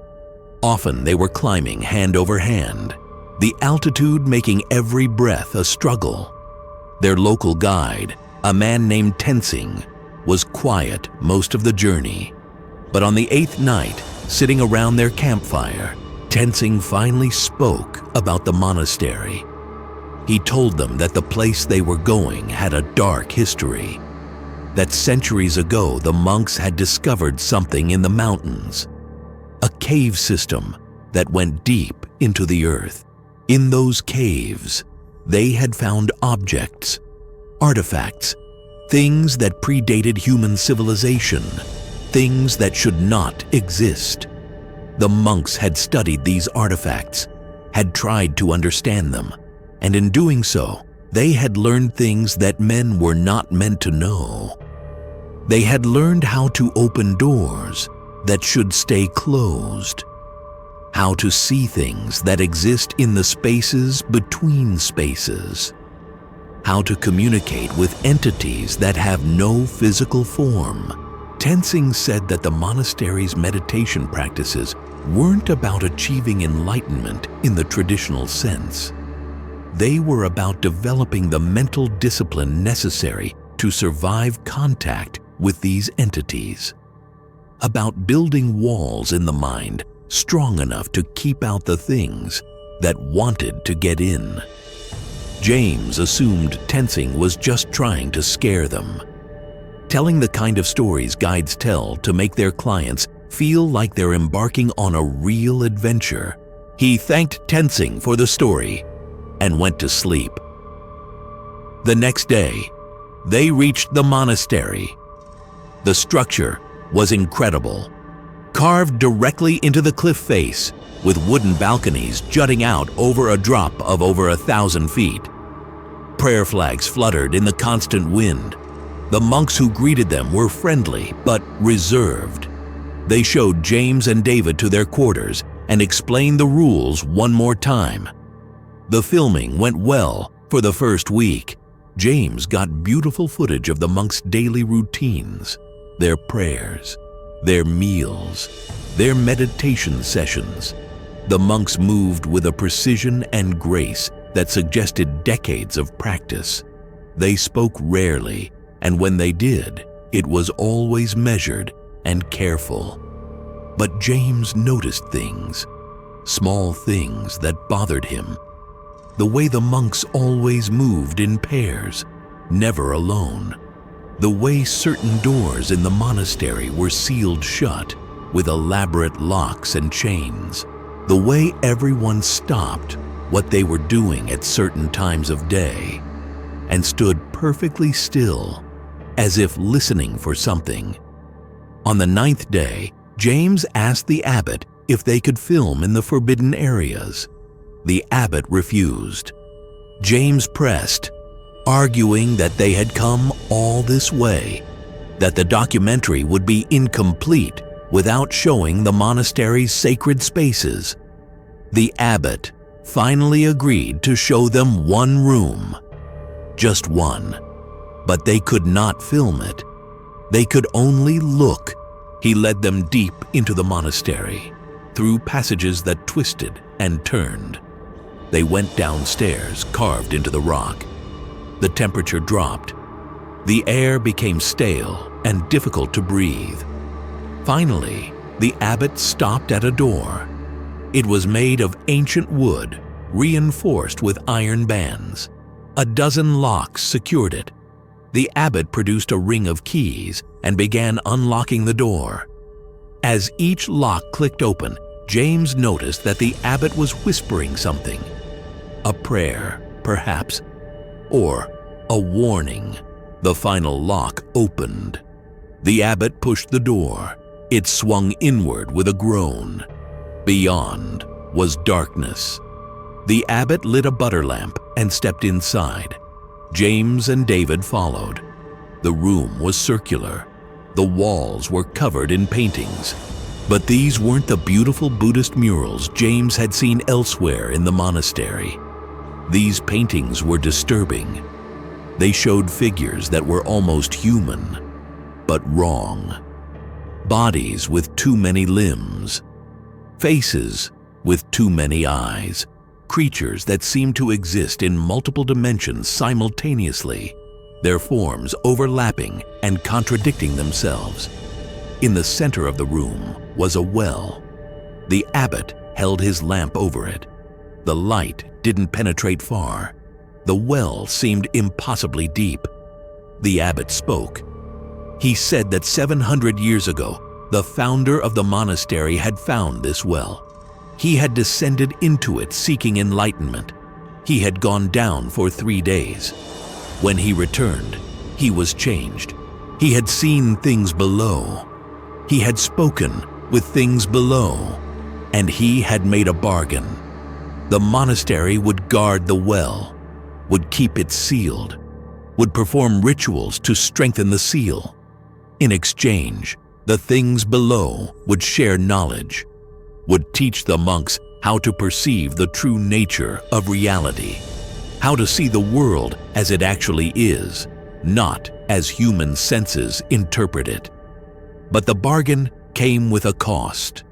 [SPEAKER 1] Often they were climbing hand over hand, the altitude making every breath a struggle. Their local guide, a man named Tensing, was quiet most of the journey. But on the 8th night, sitting around their campfire, Tensing finally spoke about the monastery. He told them that the place they were going had a dark history, that centuries ago the monks had discovered something in the mountains, a cave system that went deep into the earth. In those caves, they had found objects, artifacts, things that predated human civilization, things that should not exist. The monks had studied these artifacts, had tried to understand them, and in doing so, they had learned things that men were not meant to know. They had learned how to open doors that should stay closed, how to see things that exist in the spaces between spaces, how to communicate with entities that have no physical form. Tensing said that the monastery's meditation practices weren't about achieving enlightenment in the traditional sense. They were about developing the mental discipline necessary to survive contact with these entities, about building walls in the mind strong enough to keep out the things that wanted to get in. James assumed Tensing was just trying to scare them, telling the kind of stories guides tell to make their clients feel like they're embarking on a real adventure. He thanked Tensing for the story and went to sleep. The next day, they reached the monastery. The structure was incredible, carved directly into the cliff face with wooden balconies jutting out over a drop of over 1,000 feet. Prayer flags fluttered in the constant wind. The monks who greeted them were friendly but reserved. They showed James and David to their quarters and explained the rules one more time. The filming went well for the first week. James got beautiful footage of the monks' daily routines, their prayers, their meals, their meditation sessions. The monks moved with a precision and grace that suggested decades of practice. They spoke rarely, and when they did, it was always measured and careful. But James noticed things, small things that bothered him. The way the monks always moved in pairs, never alone. The way certain doors in the monastery were sealed shut with elaborate locks and chains. The way everyone stopped what they were doing at certain times of day and stood perfectly still, as if listening for something. On the 9th day, James asked the abbot if they could film in the forbidden areas. The abbot refused. James pressed, arguing that they had come all this way, that the documentary would be incomplete without showing the monastery's sacred spaces. The abbot finally agreed to show them one room, just one, but they could not film it. They could only look. He led them deep into the monastery, through passages that twisted and turned. They went downstairs carved into the rock. The temperature dropped. The air became stale and difficult to breathe. Finally, the abbot stopped at a door. It was made of ancient wood, reinforced with iron bands. A dozen locks secured it. The abbot produced a ring of keys and began unlocking the door. As each lock clicked open, James noticed that the abbot was whispering something. A prayer, perhaps, or a warning. The final lock opened. The abbot pushed the door. It swung inward with a groan. Beyond was darkness. The abbot lit a butter lamp and stepped inside. James and David followed. The room was circular. The walls were covered in paintings. But these weren't the beautiful Buddhist murals James had seen elsewhere in the monastery. These paintings were disturbing. They showed figures that were almost human, but wrong. Bodies with too many limbs. Faces with too many eyes. Creatures that seemed to exist in multiple dimensions simultaneously, their forms overlapping and contradicting themselves. In the center of the room was a well. The abbot held his lamp over it. The light didn't penetrate far. The well seemed impossibly deep. The abbot spoke. He said that 700 years ago, the founder of the monastery had found this well. He had descended into it seeking enlightenment. He had gone down for 3 days. When he returned, he was changed. He had seen things below. He had spoken with things below, and he had made a bargain. The monastery would guard the well, would keep it sealed, would perform rituals to strengthen the seal. In exchange, the things below would share knowledge, would teach the monks how to perceive the true nature of reality, how to see the world as it actually is, not as human senses interpret it. But the bargain came with a cost.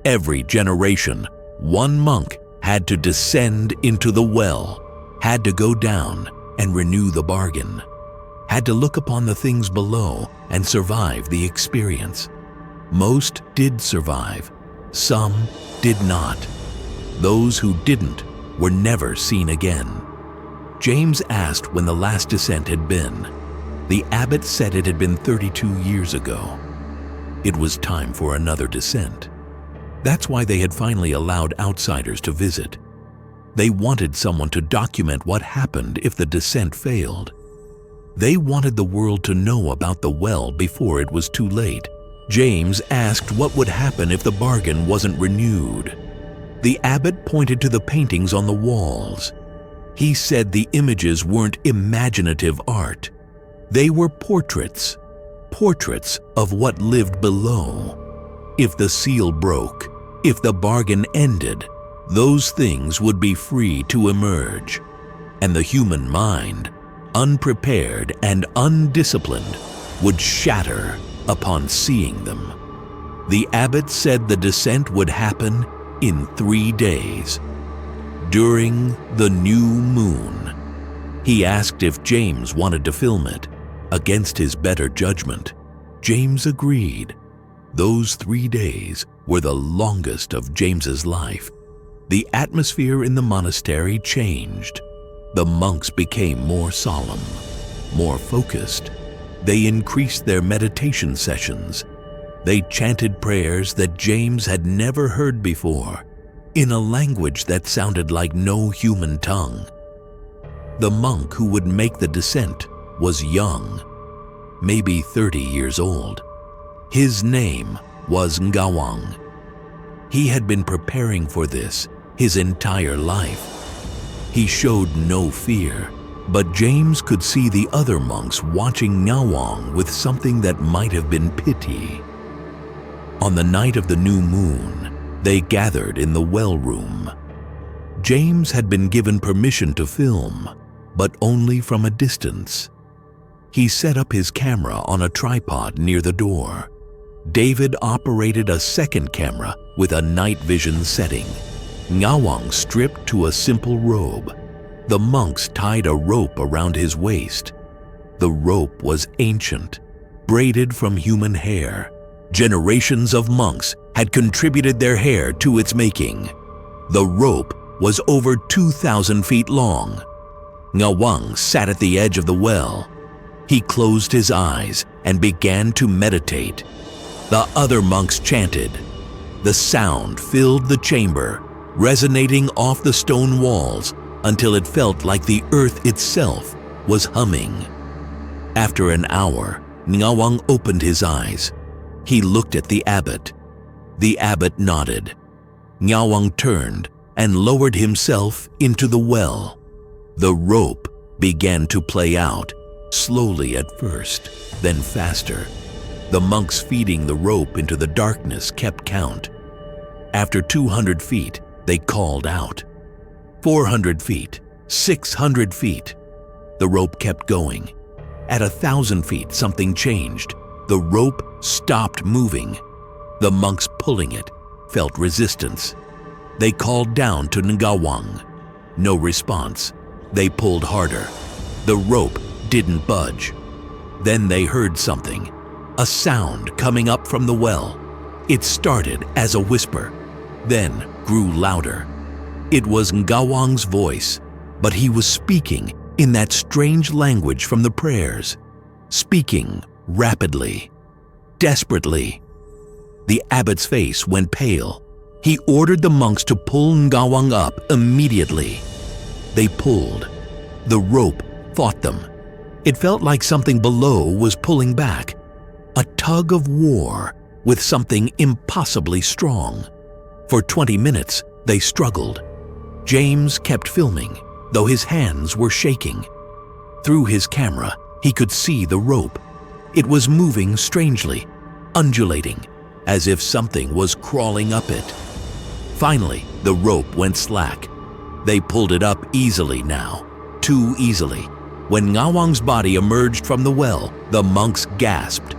[SPEAKER 1] Every generation, one monk had to descend into the well, had to go down and renew the bargain, had to look upon the things below and survive the experience. Most did survive, some did not. Those who didn't were never seen again. James asked when the last descent had been. The abbot said it had been 32 years ago. It was time for another descent. That's why they had finally allowed outsiders to visit. They wanted someone to document what happened if the descent failed. They wanted the world to know about the well before it was too late. James asked what would happen if the bargain wasn't renewed. The abbot pointed to the paintings on the walls. He said the images weren't imaginative art. They were portraits, portraits of what lived below. If the seal broke, if the bargain ended, those things would be free to emerge. And the human mind, unprepared and undisciplined, would shatter upon seeing them. The abbot said the descent would happen in 3 days, during the new moon. He asked if James wanted to film it. Against his better judgment, James agreed. Those 3 days were the longest of James's life. The atmosphere in the monastery changed. The monks became more solemn, more focused. They increased their meditation sessions. They chanted prayers that James had never heard before, in a language that sounded like no human tongue. The monk who would make the descent was young, maybe 30 years old. His name was Ngawang. He had been preparing for this his entire life. He showed no fear, but James could see the other monks watching Ngawang with something that might have been pity. On the night of the new moon, they gathered in the well room. James had been given permission to film, but only from a distance. He set up his camera on a tripod near the door. David operated a second camera with a night vision setting. Ngawang stripped to a simple robe. The monks tied a rope around his waist. The rope was ancient, braided from human hair. Generations of monks had contributed their hair to its making. The rope was over 2,000 feet long. Ngawang sat at the edge of the well. He closed his eyes and began to meditate. The other monks chanted. The sound filled the chamber, resonating off the stone walls until it felt like the earth itself was humming. After an hour, Ngawang opened his eyes. He looked at the abbot. The abbot nodded. Ngawang turned and lowered himself into the well. The rope began to play out, slowly at first, then faster. The monks feeding the rope into the darkness kept count. After 200 feet, they called out. 400 feet, 600 feet. The rope kept going. At 1,000 feet, something changed. The rope stopped moving. The monks pulling it felt resistance. They called down to Ngawang. No response. They pulled harder. The rope didn't budge. Then they heard something, a sound coming up from the well. It started as a whisper, then grew louder. It was Ngawang's voice, but he was speaking in that strange language from the prayers, speaking rapidly, desperately. The abbot's face went pale. He ordered the monks to pull Ngawang up immediately. They pulled. The rope fought them. It felt like something below was pulling back, a tug of war with something impossibly strong. For 20 minutes, they struggled. James kept filming, though his hands were shaking. Through his camera, he could see the rope. It was moving strangely, undulating, as if something was crawling up it. Finally, the rope went slack. They pulled it up easily now, too easily. When Ngawang's body emerged from the well, the monks gasped.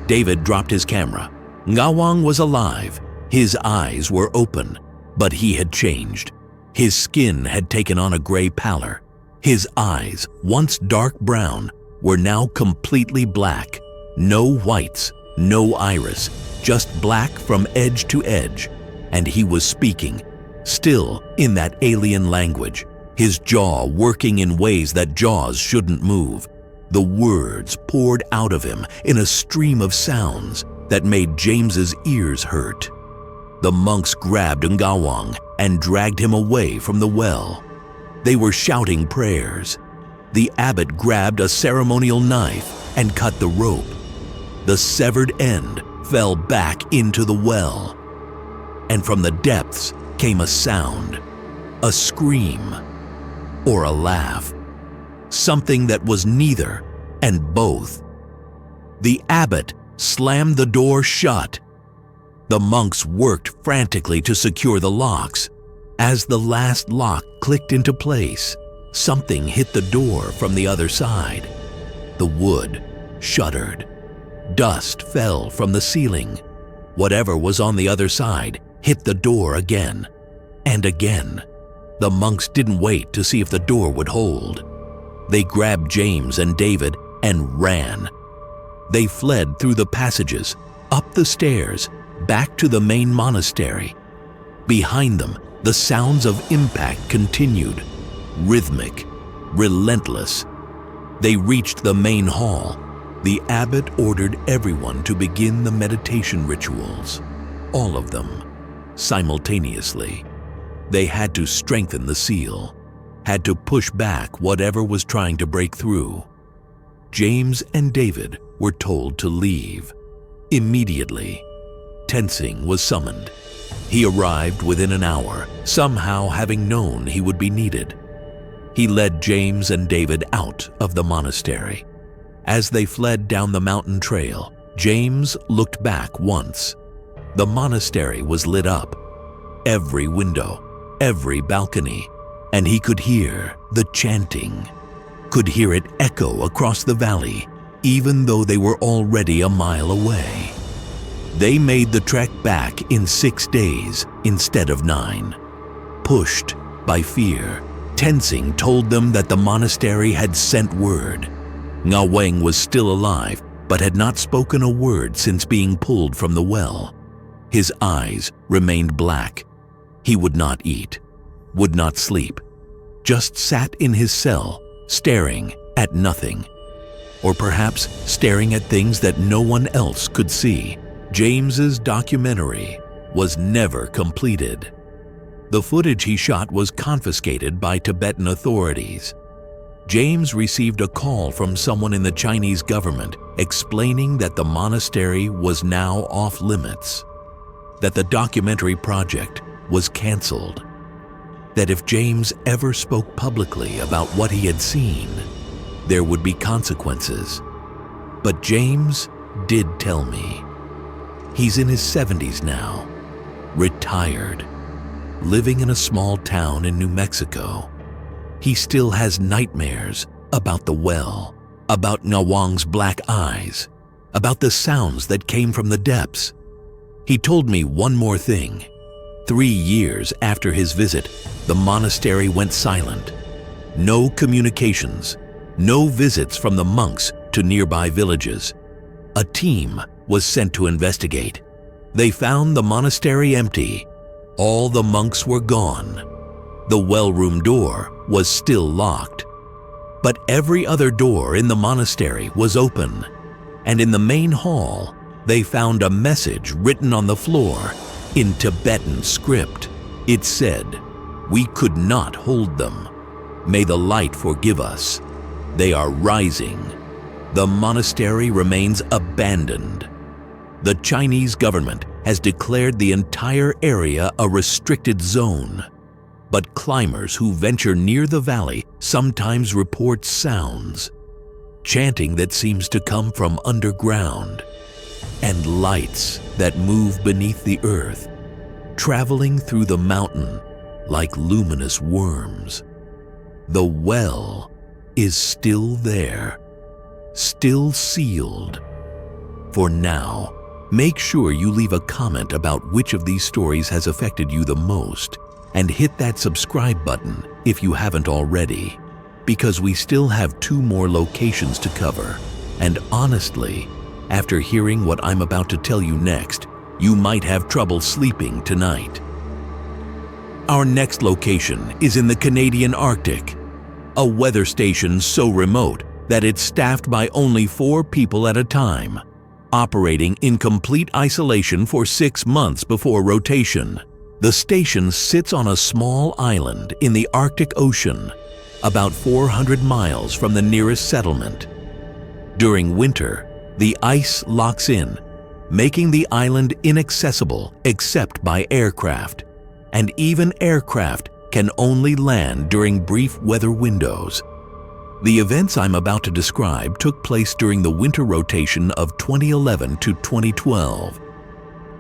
[SPEAKER 1] David dropped his camera. Ngawang was alive. His eyes were open, but he had changed. His skin had taken on a gray pallor. His eyes, once dark brown, were now completely black. No whites, no iris, just black from edge to edge. And he was speaking, still in that alien language, his jaw working in ways that jaws shouldn't move. The words poured out of him in a stream of sounds that made James's ears hurt. The monks grabbed Ngawang and dragged him away from the well. They were shouting prayers. The abbot grabbed a ceremonial knife and cut the rope. The severed end fell back into the well. And from the depths came a sound, a scream, or a laugh. Something that was neither and both. The abbot slammed the door shut. The monks worked frantically to secure the locks. As the last lock clicked into place, something hit the door from the other side. The wood shuddered. Dust fell from the ceiling. Whatever was on the other side hit the door again and again. The monks didn't wait to see if the door would hold. They grabbed James and David and ran. They fled through the passages, up the stairs, back to the main monastery. Behind them, the sounds of impact continued, rhythmic, relentless. They reached the main hall. The abbot ordered everyone to begin the meditation rituals, all of them, simultaneously. They had to strengthen the seal, had to push back whatever was trying to break through. James and David were told to leave. Immediately, Tenzing was summoned. He arrived within an hour, somehow having known he would be needed. He led James and David out of the monastery. As they fled down the mountain trail, James looked back once. The monastery was lit up. Every window, every balcony, and he could hear the chanting, could hear it echo across the valley, even though they were already a mile away. They made the trek back in 6 days instead of 9. Pushed by fear, Tenzing told them that the monastery had sent word. Ngawang was still alive, but had not spoken a word since being pulled from the well. His eyes remained black. He would not eat, would not sleep, just sat in his cell, staring at nothing. Or perhaps staring at things that no one else could see. James's documentary was never completed. The footage he shot was confiscated by Tibetan authorities. James received a call from someone in the Chinese government explaining that the monastery was now off limits, that the documentary project was canceled. that if James ever spoke publicly about what he had seen, there would be consequences. But James did tell me. He's in his 70s now, retired, living in a small town in New Mexico. He still has nightmares about the well, about Ngawang's black eyes, about the sounds that came from the depths. He told me one more thing. 3 years after his visit, the monastery went silent. No communications, no visits from the monks to nearby villages. A team was sent to investigate. They found the monastery empty. All the monks were gone. The well room door was still locked. But every other door in the monastery was open, and in the main hall, they found a message written on the floor in Tibetan script. It said, "We could not hold them. May the light forgive us. They are rising." The monastery remains abandoned. The Chinese government has declared the entire area a restricted zone. But climbers who venture near the valley sometimes report sounds, chanting that seems to come from underground, and lights that move beneath the earth, traveling through the mountain like luminous worms. The well is still there, still sealed. For now, make sure you leave a comment about which of these stories has affected you the most, and hit that subscribe button if you haven't already, because we still have 2 more locations to cover. And honestly, after hearing what I'm about to tell you next, you might have trouble sleeping tonight. Our next location is in the Canadian Arctic, a weather station so remote that it's staffed by only 4 people at a time, operating in complete isolation for 6 months before rotation. The station sits on a small island in the Arctic Ocean, about 400 miles from the nearest settlement. During winter, the ice locks in, making the island inaccessible except by aircraft, and even aircraft can only land during brief weather windows. The events I'm about to describe took place during the winter rotation of 2011 to 2012.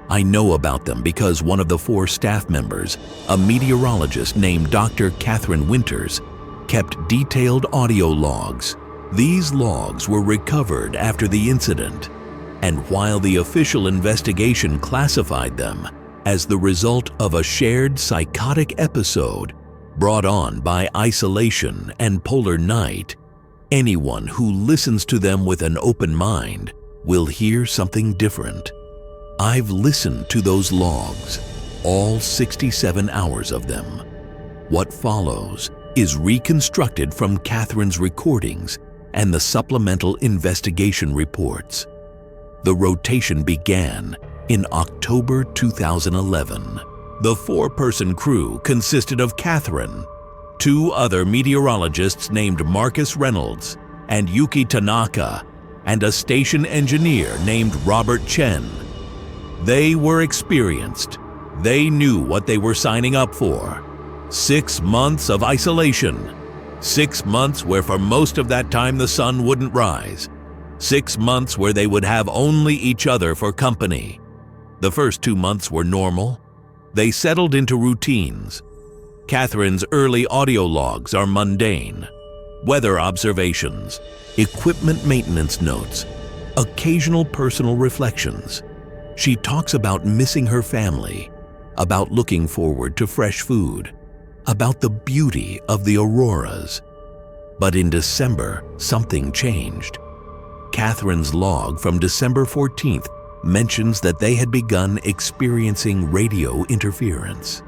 [SPEAKER 1] I know about them because one of the 4 staff members, a meteorologist named Dr. Catherine Winters, kept detailed audio logs. These logs were recovered after the incident, and while the official investigation classified them as the result of a shared psychotic episode brought on by isolation and polar night, anyone who listens to them with an open mind will hear something different. I've listened to those logs, all 67 hours of them. What follows is reconstructed from Catherine's recordings and the supplemental investigation reports. The rotation began in October 2011. The 4-person crew consisted of Catherine, 2 other meteorologists named Marcus Reynolds and Yuki Tanaka, and a station engineer named Robert Chen. They were experienced. They knew what they were signing up for. 6 months of isolation. 6 months where for most of that time the sun wouldn't rise. 6 months where they would have only each other for company. The first 2 months were normal. They settled into routines. Catherine's early audio logs are mundane. Weather observations, equipment maintenance notes, occasional personal reflections. She talks about missing her family, about looking forward to fresh food, about the beauty of the auroras. But in December, something changed. Catherine's log from December 14th mentions that they had begun experiencing radio interference.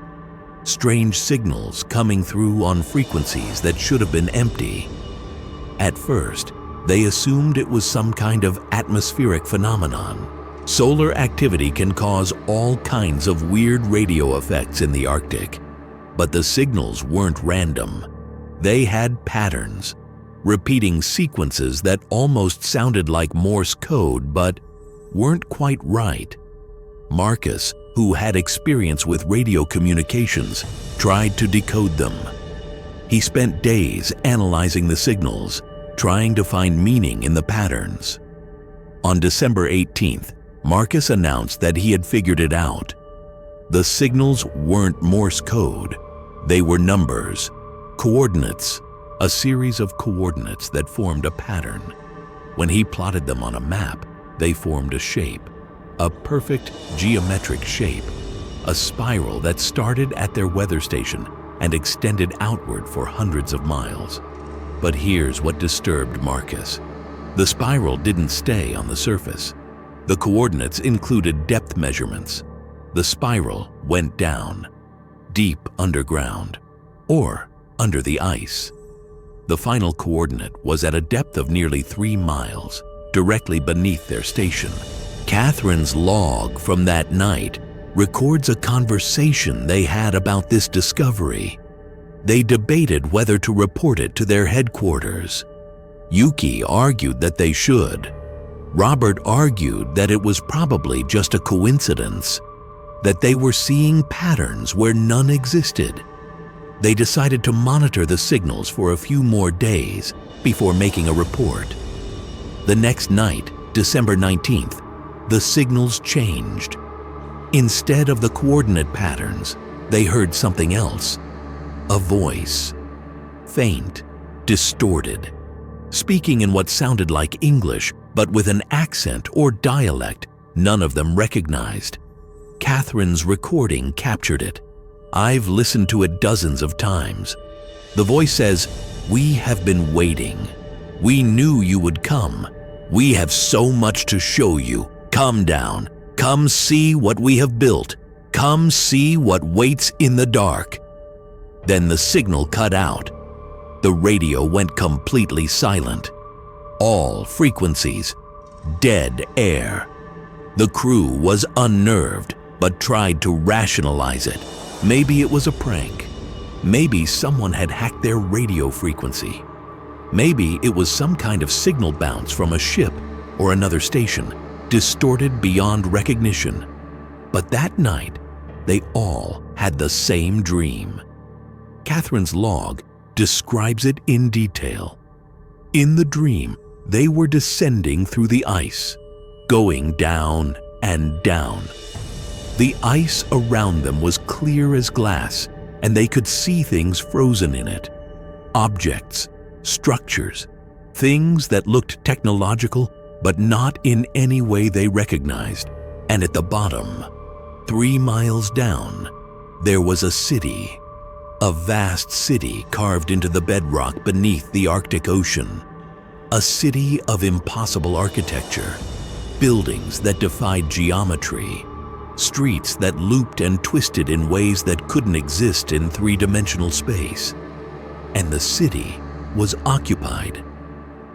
[SPEAKER 1] Strange signals coming through on frequencies that should have been empty. At first, they assumed it was some kind of atmospheric phenomenon. Solar activity can cause all kinds of weird radio effects in the Arctic, but the signals weren't random. They had patterns, repeating sequences that almost sounded like Morse code but weren't quite right. Marcus, who had experience with radio communications, tried to decode them. He spent days analyzing the signals, trying to find meaning in the patterns. On December 18th, Marcus announced that he had figured it out. The signals weren't Morse code. They were numbers, coordinates, a series of coordinates that formed a pattern. When he plotted them on a map, they formed a shape, a perfect geometric shape, a spiral that started at their weather station and extended outward for hundreds of miles. But here's what disturbed Marcus. The spiral didn't stay on the surface. The coordinates included depth measurements. The spiral went down, deep underground, or under the ice. The final coordinate was at a depth of nearly 3 miles, directly beneath their station. Catherine's log from that night records a conversation they had about this discovery. They debated whether to report it to their headquarters. Yuki argued that they should. Robert argued that it was probably just a coincidence, that they were seeing patterns where none existed. They decided to monitor the signals for a few more days before making a report. The next night, December 19th, the signals changed. Instead of the coordinate patterns, they heard something else. A voice. Faint, distorted, speaking in what sounded like English, but with an accent or dialect none of them recognized. Catherine's recording captured it. I've listened to it dozens of times. The voice says, "We have been waiting. We knew you would come. We have so much to show you. Come down. Come see what we have built. Come see what waits in the dark." Then the signal cut out. The radio went completely silent. All frequencies, dead air. The crew was unnerved, but tried to rationalize it. Maybe it was a prank. Maybe someone had hacked their radio frequency. Maybe it was some kind of signal bounce from a ship or another station, distorted beyond recognition. But that night, they all had the same dream. Catherine's log describes it in detail. In the dream, they were descending through the ice, going down and down. The ice around them was clear as glass, and they could see things frozen in it. Objects, structures, things that looked technological, but not in any way they recognized. And at the bottom, 3 miles down, there was a city. A vast city carved into the bedrock beneath the Arctic Ocean. A city of impossible architecture, buildings that defied geometry, streets that looped and twisted in ways that couldn't exist in 3-dimensional space. And the city was occupied.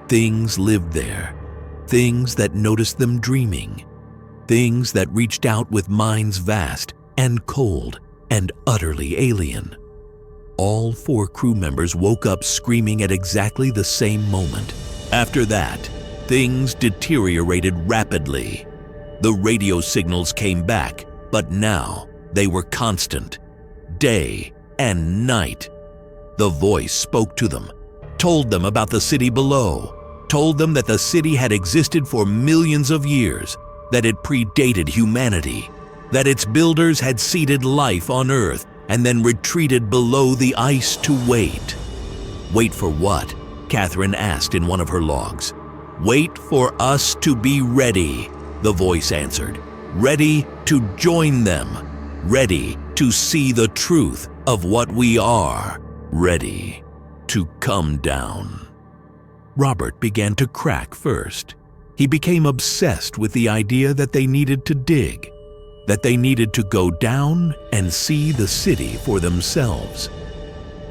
[SPEAKER 1] Things lived there, things that noticed them dreaming, things that reached out with minds vast and cold and utterly alien. All 4 crew members woke up screaming at exactly the same moment. After that, things deteriorated rapidly. The radio signals came back, but now they were constant, day and night. The voice spoke to them, told them about the city below, told them that the city had existed for millions of years, that it predated humanity, that its builders had seeded life on Earth and then retreated below the ice to wait. Wait for what? Catherine asked in one of her logs. Wait for us to be ready, the voice answered. Ready to join them. Ready to see the truth of what we are. Ready to come down. Robert began to crack first. He became obsessed with the idea that they needed to dig, that they needed to go down and see the city for themselves.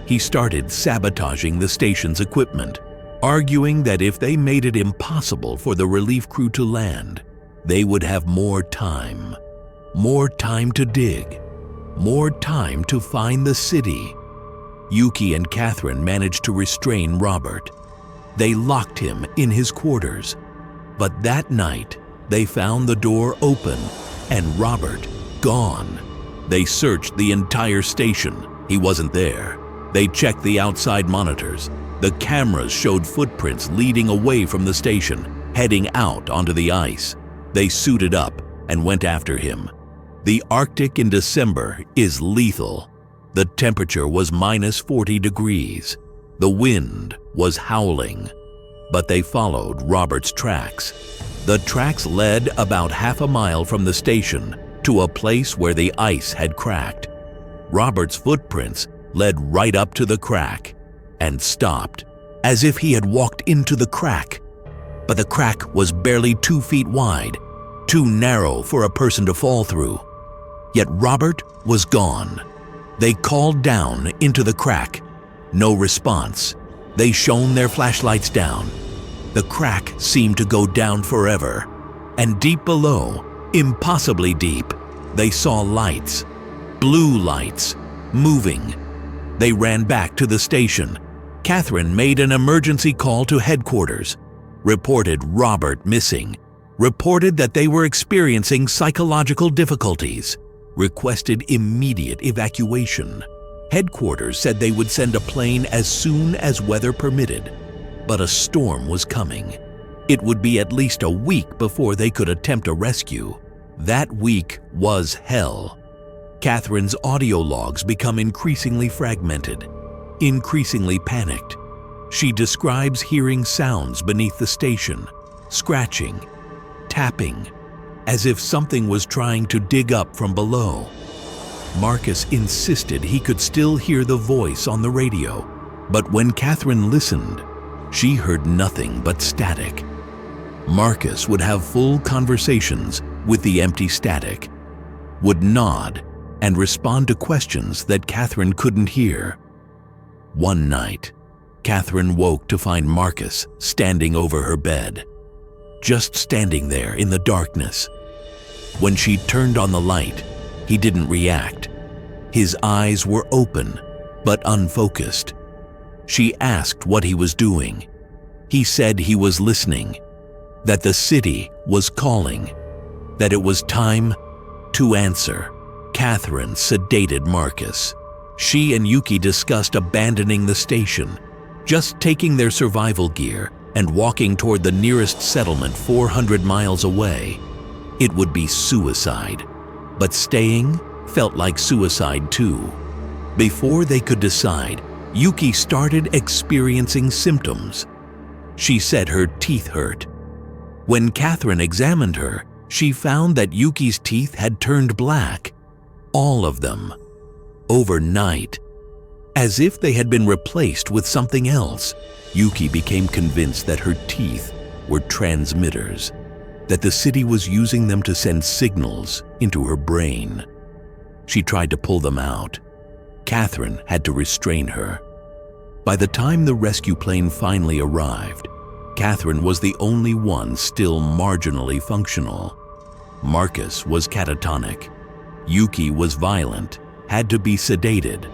[SPEAKER 1] He started sabotaging the station's equipment, arguing that if they made it impossible for the relief crew to land, they would have more time to dig, more time to find the city. Yuki and Catherine managed to restrain Robert. They locked him in his quarters, but that night they found the door open and Robert gone. They searched the entire station. He wasn't there. They checked the outside monitors. The cameras showed footprints leading away from the station, heading out onto the ice. They suited up and went after him. The Arctic in December is lethal. The temperature was -40 degrees. The wind was howling. But they followed Robert's tracks. The tracks led about half a mile from the station to a place where the ice had cracked. Robert's footprints led right up to the crack and stopped, as if he had walked into the crack. But the crack was barely 2 feet wide, too narrow for a person to fall through. Yet Robert was gone. They called down into the crack. No response. They shone their flashlights down. The crack seemed to go down forever. And deep below, impossibly deep, they saw lights, blue lights, moving. They ran back to the station. Catherine made an emergency call to headquarters, reported Robert missing, reported that they were experiencing psychological difficulties, requested immediate evacuation. Headquarters said they would send a plane as soon as weather permitted, but a storm was coming. It would be at least a week before they could attempt a rescue. That week was hell. Catherine's audio logs become increasingly fragmented, increasingly panicked. She describes hearing sounds beneath the station, scratching, tapping, as if something was trying to dig up from below. Marcus insisted he could still hear the voice on the radio, but when Catherine listened, she heard nothing but static. Marcus would have full conversations with the empty static, would nod and respond to questions that Catherine couldn't hear. One night, Catherine woke to find Marcus standing over her bed, just standing there in the darkness. When she turned on the light, he didn't react. His eyes were open, but unfocused. She asked what he was doing. He said he was listening, that the city was calling, that it was time to answer. Catherine sedated Marcus. She and Yuki discussed abandoning the station, just taking their survival gear and walking toward the nearest settlement 400 miles away. It would be suicide, but staying felt like suicide too. Before they could decide, Yuki started experiencing symptoms. She said her teeth hurt. When Catherine examined her, she found that Yuki's teeth had turned black, all of them, overnight. As if they had been replaced with something else, Yuki became convinced that her teeth were transmitters, that the city was using them to send signals into her brain. She tried to pull them out. Catherine had to restrain her. By the time the rescue plane finally arrived, Catherine was the only one still marginally functional. Marcus was catatonic. Yuki was violent, had to be sedated.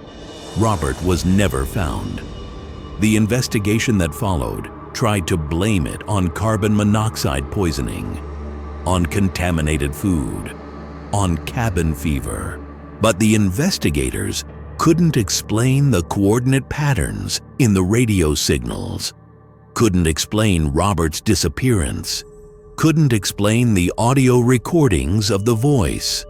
[SPEAKER 1] Robert was never found. The investigation that followed tried to blame it on carbon monoxide poisoning, on contaminated food, on cabin fever. But the investigators couldn't explain the coordinate patterns in the radio signals, couldn't explain Robert's disappearance, couldn't explain the audio recordings of the voice,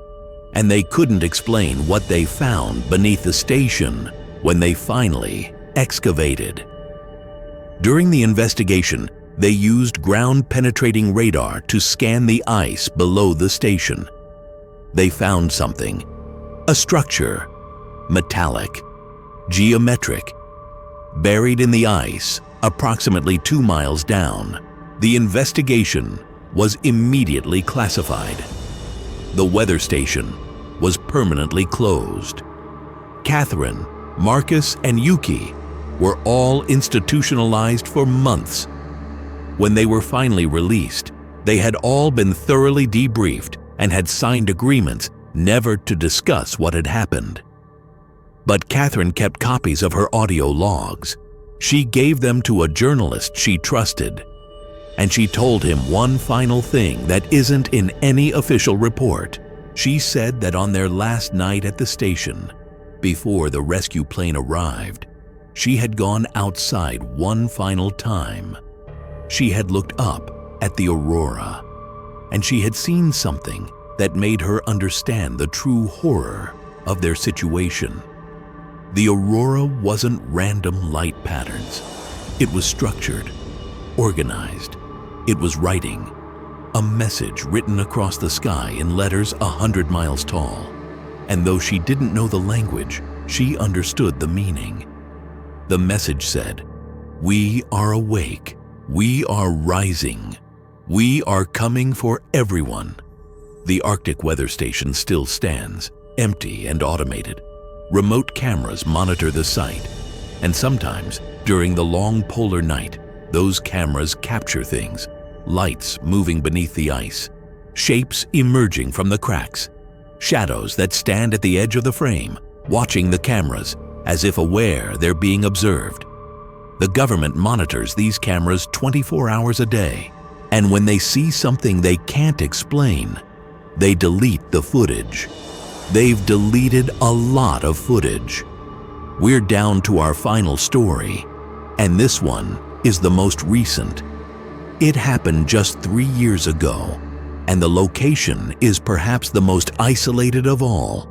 [SPEAKER 1] and they couldn't explain what they found beneath the station when they finally excavated. During the investigation, they used ground-penetrating radar to scan the ice below the station. They found something, a structure, metallic, geometric, buried in the ice approximately 2 miles down. The investigation was immediately classified. The weather station was permanently closed. Catherine, Marcus, and Yuki were all institutionalized for months. When they were finally released, they had all been thoroughly debriefed and had signed agreements never to discuss what had happened. But Catherine kept copies of her audio logs. She gave them to a journalist she trusted, and she told him one final thing that isn't in any official report. She said that on their last night at the station, before the rescue plane arrived, she had gone outside one final time. She had looked up at the aurora, and she had seen something that made her understand the true horror of their situation. The aurora wasn't random light patterns. It was structured, organized. It was writing, a message written across the sky in letters 100 miles tall. And though she didn't know the language, she understood the meaning. The message said, "We are awake. We are rising. We are coming for everyone." The Arctic weather station still stands, empty and automated. Remote cameras monitor the site, and sometimes, during the long polar night, those cameras capture things, lights moving beneath the ice, shapes emerging from the cracks, shadows that stand at the edge of the frame, watching the cameras as if aware they're being observed. The government monitors these cameras 24 hours a day, and when they see something they can't explain, they delete the footage. They've deleted a lot of footage. We're down to our final story, and this one is the most recent. It happened just 3 years ago, and the location is perhaps the most isolated of all.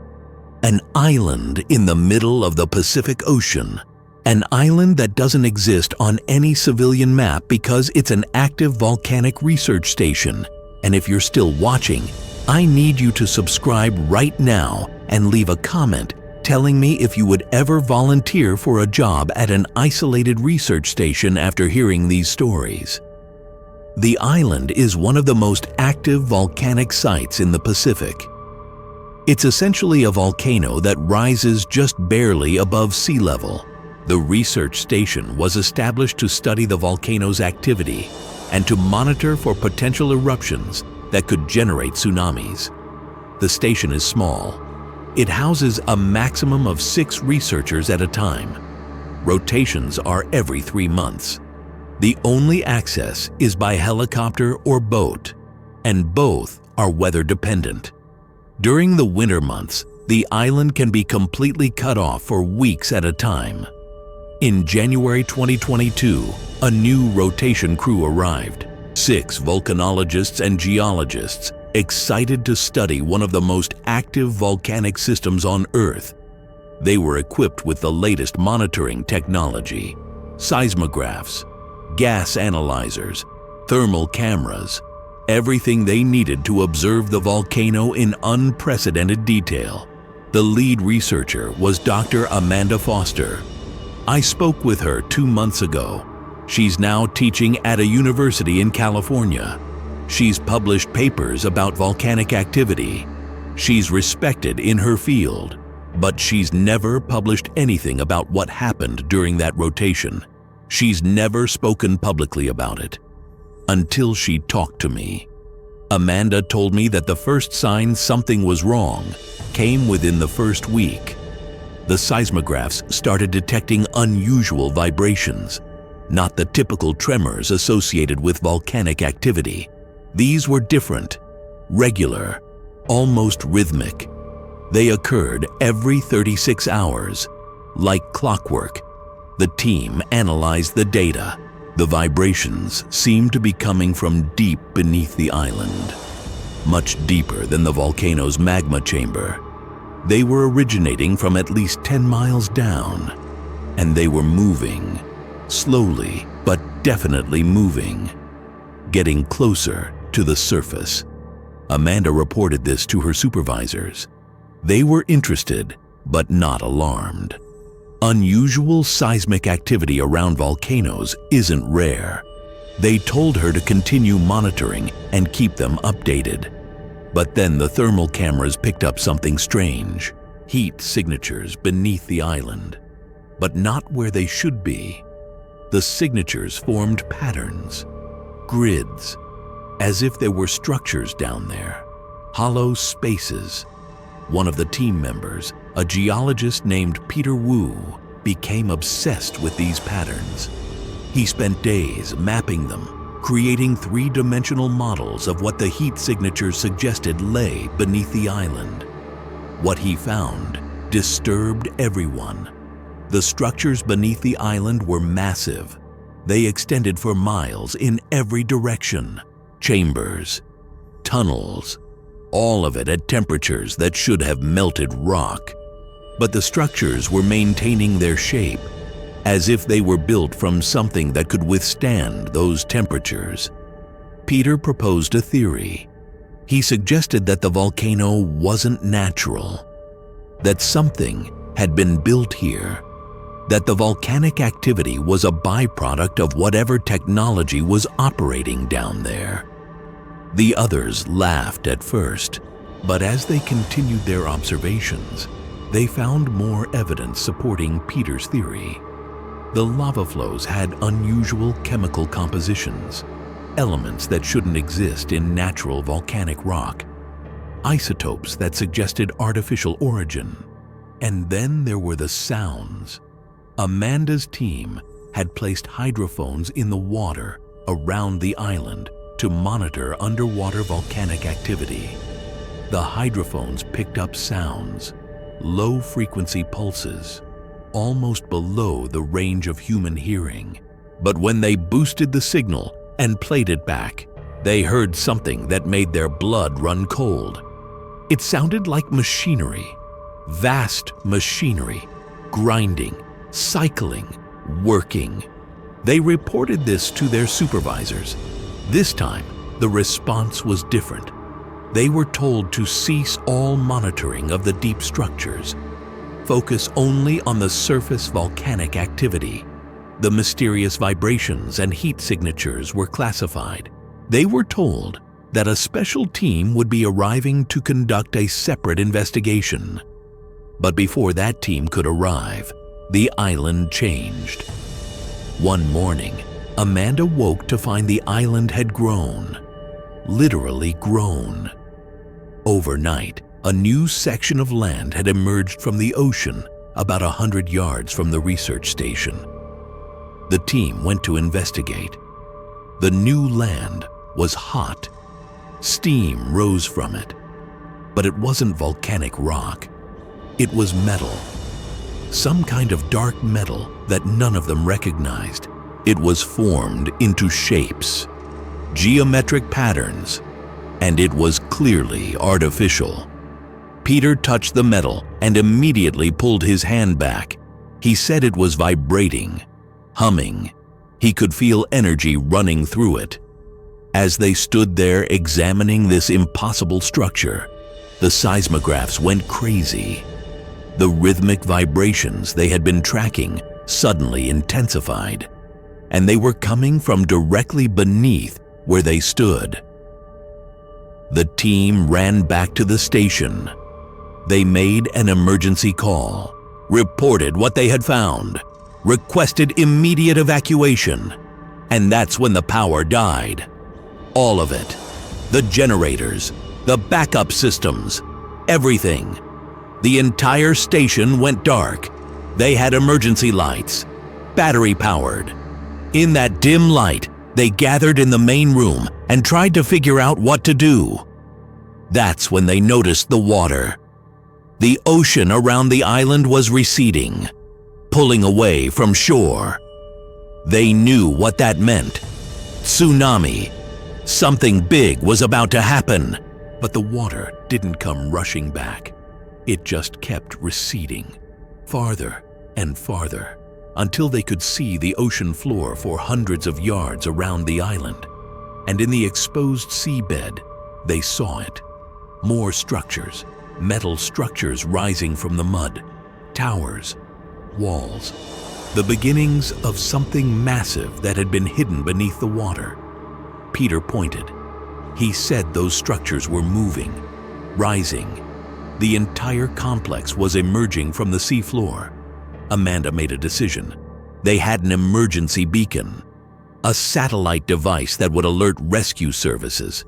[SPEAKER 1] An island in the middle of the Pacific Ocean. An island that doesn't exist on any civilian map because it's an active volcanic research station. And if you're still watching, I need you to subscribe right now and leave a comment telling me if you would ever volunteer for a job at an isolated research station after hearing these stories. The island is one of the most active volcanic sites in the Pacific. It's essentially a volcano that rises just barely above sea level. The research station was established to study the volcano's activity and to monitor for potential eruptions that could generate tsunamis. The station is small. It houses a maximum of 6 researchers at a time. Rotations are every 3 months. The only access is by helicopter or boat, and both are weather dependent. During the winter months, the island can be completely cut off for weeks at a time. In January 2022, a new rotation crew arrived. 6 volcanologists and geologists excited to study one of the most active volcanic systems on Earth. They were equipped with the latest monitoring technology, seismographs, gas analyzers, thermal cameras, everything they needed to observe the volcano in unprecedented detail. The lead researcher was Dr. Amanda Foster. I spoke with her 2 months ago. She's now teaching at a university in California. She's published papers about volcanic activity. She's respected in her field, but she's never published anything about what happened during that rotation. She's never spoken publicly about it. Until she talked to me. Amanda told me that the first sign something was wrong came within the first week. The seismographs started detecting unusual vibrations, not the typical tremors associated with volcanic activity. These were different, regular, almost rhythmic. They occurred every 36 hours, like clockwork. The team analyzed the data. The vibrations seemed to be coming from deep beneath the island, much deeper than the volcano's magma chamber. They were originating from at least 10 miles down, and they were moving, slowly but definitely moving, getting closer to the surface. Amanda reported this to her supervisors. They were interested, but not alarmed. Unusual seismic activity around volcanoes isn't rare. They told her to continue monitoring and keep them updated. But then the thermal cameras picked up something strange. Heat signatures beneath the island, but not where they should be. The signatures formed patterns, grids, as if there were structures down there, hollow spaces. One of the team members, a geologist named Peter Wu, became obsessed with these patterns. He spent days mapping them, creating three-dimensional models of what the heat signature suggested lay beneath the island. What he found disturbed everyone. The structures beneath the island were massive. They extended for miles in every direction. Chambers, tunnels, all of it at temperatures that should have melted rock. But the structures were maintaining their shape, as if they were built from something that could withstand those temperatures. Peter proposed a theory. He suggested that the volcano wasn't natural, that something had been built here, that the volcanic activity was a byproduct of whatever technology was operating down there. The others laughed at first, but as they continued their observations, they found more evidence supporting Peter's theory. The lava flows had unusual chemical compositions, elements that shouldn't exist in natural volcanic rock, isotopes that suggested artificial origin. And then there were the sounds. Amanda's team had placed hydrophones in the water around the island to monitor underwater volcanic activity. The hydrophones picked up sounds, low-frequency pulses, almost below the range of human hearing. But when they boosted the signal and played it back, they heard something that made their blood run cold. It sounded like machinery, vast machinery, grinding, cycling, working. They reported this to their supervisors. This time, the response was different. They were told to cease all monitoring of the deep structures, focus only on the surface volcanic activity. The mysterious vibrations and heat signatures were classified. They were told that a special team would be arriving to conduct a separate investigation. But before that team could arrive, the island changed. One morning, Amanda woke to find the island had grown, literally grown. Overnight, a new section of land had emerged from the ocean about 100 yards from the research station. The team went to investigate. The new land was hot. Steam rose from it. But it wasn't volcanic rock. It was metal. Some kind of dark metal that none of them recognized. It was formed into shapes, geometric patterns, and it was clearly artificial. Peter touched the metal and immediately pulled his hand back. He said it was vibrating, humming. He could feel energy running through it. As they stood there examining this impossible structure, the seismographs went crazy. The rhythmic vibrations they had been tracking suddenly intensified, and they were coming from directly beneath where they stood. The team ran back to the station. They made an emergency call, reported what they had found, requested immediate evacuation, and that's when the power died. All of it. The generators, the backup systems, everything. The entire station went dark. They had emergency lights, battery-powered. In that dim light, they gathered in the main room and tried to figure out what to do. That's when they noticed the water. The ocean around the island was receding, pulling away from shore. They knew what that meant. Tsunami. Something big was about to happen. But the water didn't come rushing back. It just kept receding, farther and farther, until they could see the ocean floor for hundreds of yards around the island. And in the exposed seabed, they saw it. More structures, metal structures rising from the mud, towers, walls, the beginnings of something massive that had been hidden beneath the water. Peter pointed. He said those structures were moving, rising. The entire complex was emerging from the seafloor. Amanda made a decision. They had an emergency beacon, a satellite device that would alert rescue services.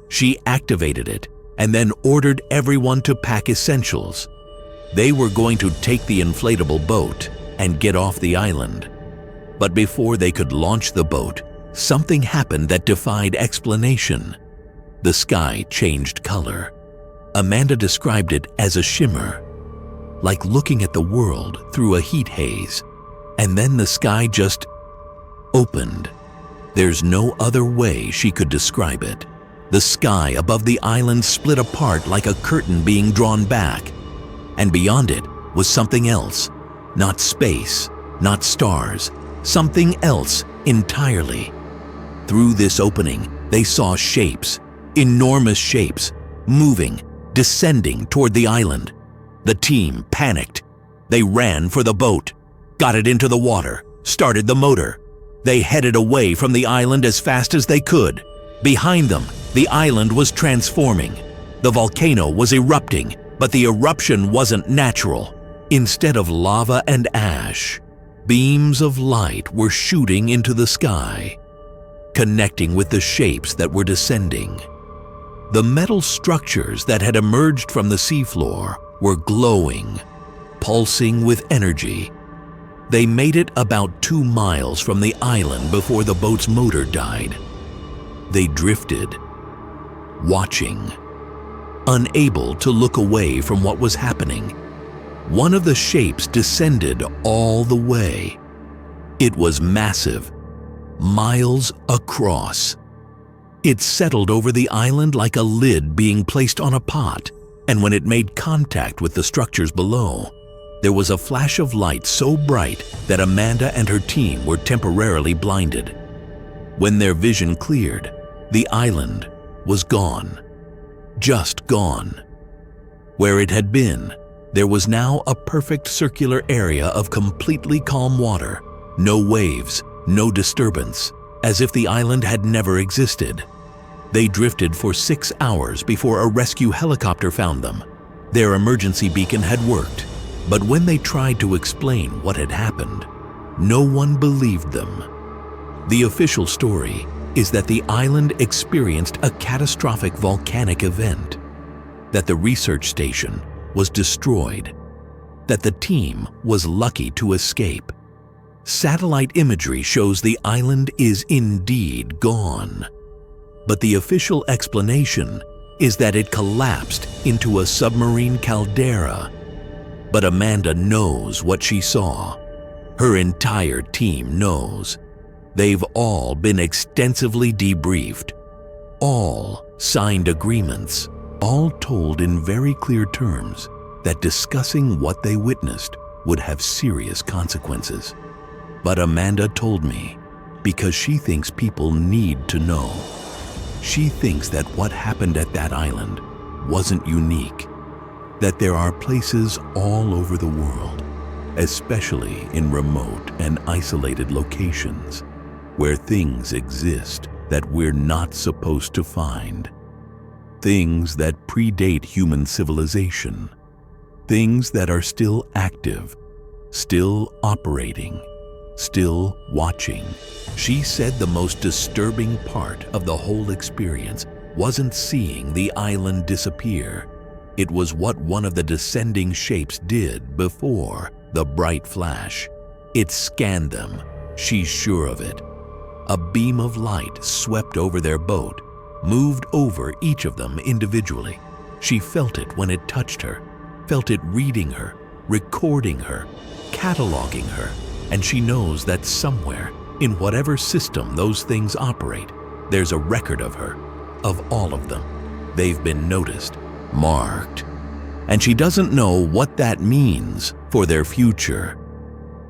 [SPEAKER 1] She activated it and then ordered everyone to pack essentials. They were going to take the inflatable boat and get off the island. But before they could launch the boat, something happened that defied explanation. The sky changed color. Amanda described it as a shimmer, like looking at the world through a heat haze. And then the sky just opened. There's no other way she could describe it. The sky above the island split apart like a curtain being drawn back. And beyond it was something else. Not space, not stars, something else entirely. Through this opening, they saw shapes, enormous shapes, moving, descending toward the island. The team panicked. They ran for the boat, got it into the water, started the motor. They headed away from the island as fast as they could. Behind them, the island was transforming. The volcano was erupting, but the eruption wasn't natural. Instead of lava and ash, beams of light were shooting into the sky, connecting with the shapes that were descending. The metal structures that had emerged from the seafloor were glowing, pulsing with energy. They made it about 2 miles from the island before the boat's motor died. They drifted, watching, unable to look away from what was happening. One of the shapes descended all the way. It was massive, miles across. It settled over the island like a lid being placed on a pot, and when it made contact with the structures below, there was a flash of light so bright that Amanda and her team were temporarily blinded. When their vision cleared, the island was gone. Just gone. Where it had been, there was now a perfect circular area of completely calm water, no waves, no disturbance, as if the island had never existed. They drifted for 6 hours before a rescue helicopter found them. Their emergency beacon had worked, but when they tried to explain what had happened, no one believed them. The official story is that the island experienced a catastrophic volcanic event, that the research station was destroyed, that the team was lucky to escape. Satellite imagery shows the island is indeed gone. But the official explanation is that it collapsed into a submarine caldera. But Amanda knows what she saw. Her entire team knows. They've all been extensively debriefed. All signed agreements, all told in very clear terms that discussing what they witnessed would have serious consequences. But Amanda told me because she thinks people need to know. She thinks that what happened at that island wasn't unique, that there are places all over the world, especially in remote and isolated locations, where things exist that we're not supposed to find. Things that predate human civilization. Things that are still active, still operating, still watching. She said the most disturbing part of the whole experience wasn't seeing the island disappear. It was what one of the descending shapes did before the bright flash. It scanned them, she's sure of it. A beam of light swept over their boat, moved over each of them individually. She felt it when it touched her, felt it reading her, recording her, cataloging her, and she knows that somewhere, in whatever system those things operate, there's a record of her, of all of them. They've been noticed, marked, and she doesn't know what that means for their future.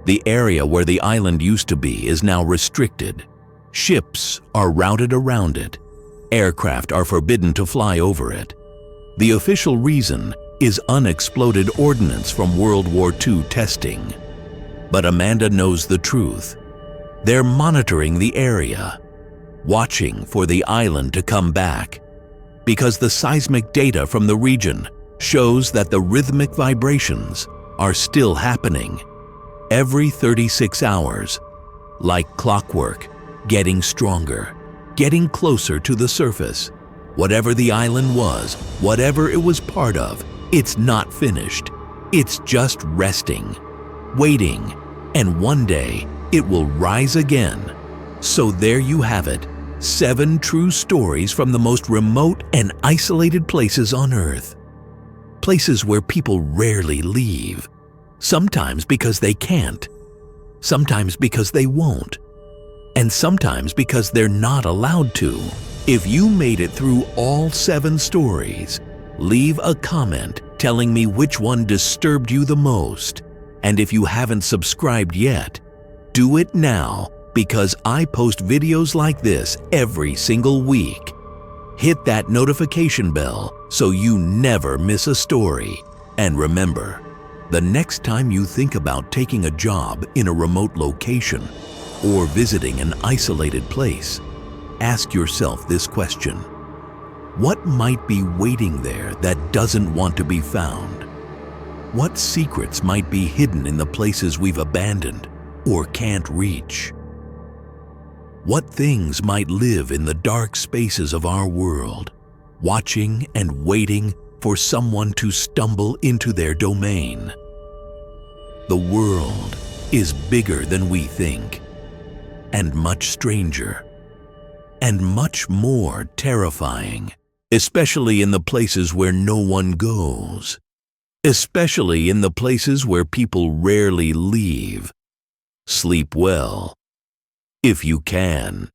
[SPEAKER 1] The area where the island used to be is now restricted. Ships are routed around it. Aircraft are forbidden to fly over it. The official reason is unexploded ordnance from World War II testing. But Amanda knows the truth. They're monitoring the area, watching for the island to come back, because the seismic data from the region shows that the rhythmic vibrations are still happening. Every 36 hours, like clockwork, getting stronger, getting closer to the surface. Whatever the island was, whatever it was part of, it's not finished. It's just resting, waiting, and one day it will rise again, So there you have it, 7 true stories from the most remote and isolated places on Earth. Places where people rarely leave, sometimes because they can't, sometimes because they won't, and sometimes because they're not allowed to. If you made it through all 7 stories, leave a comment telling me which one disturbed you the most. And if you haven't subscribed yet, do it now, because I post videos like this every single week. Hit that notification bell so you never miss a story. And remember, the next time you think about taking a job in a remote location or visiting an isolated place, ask yourself this question: what might be waiting there that doesn't want to be found? What secrets might be hidden in the places we've abandoned or can't reach? What things might live in the dark spaces of our world, watching and waiting for someone to stumble into their domain? The world is bigger than we think, and much stranger, and much more terrifying, especially in the places where no one goes, especially in the places where people rarely leave. Sleep well, if you can.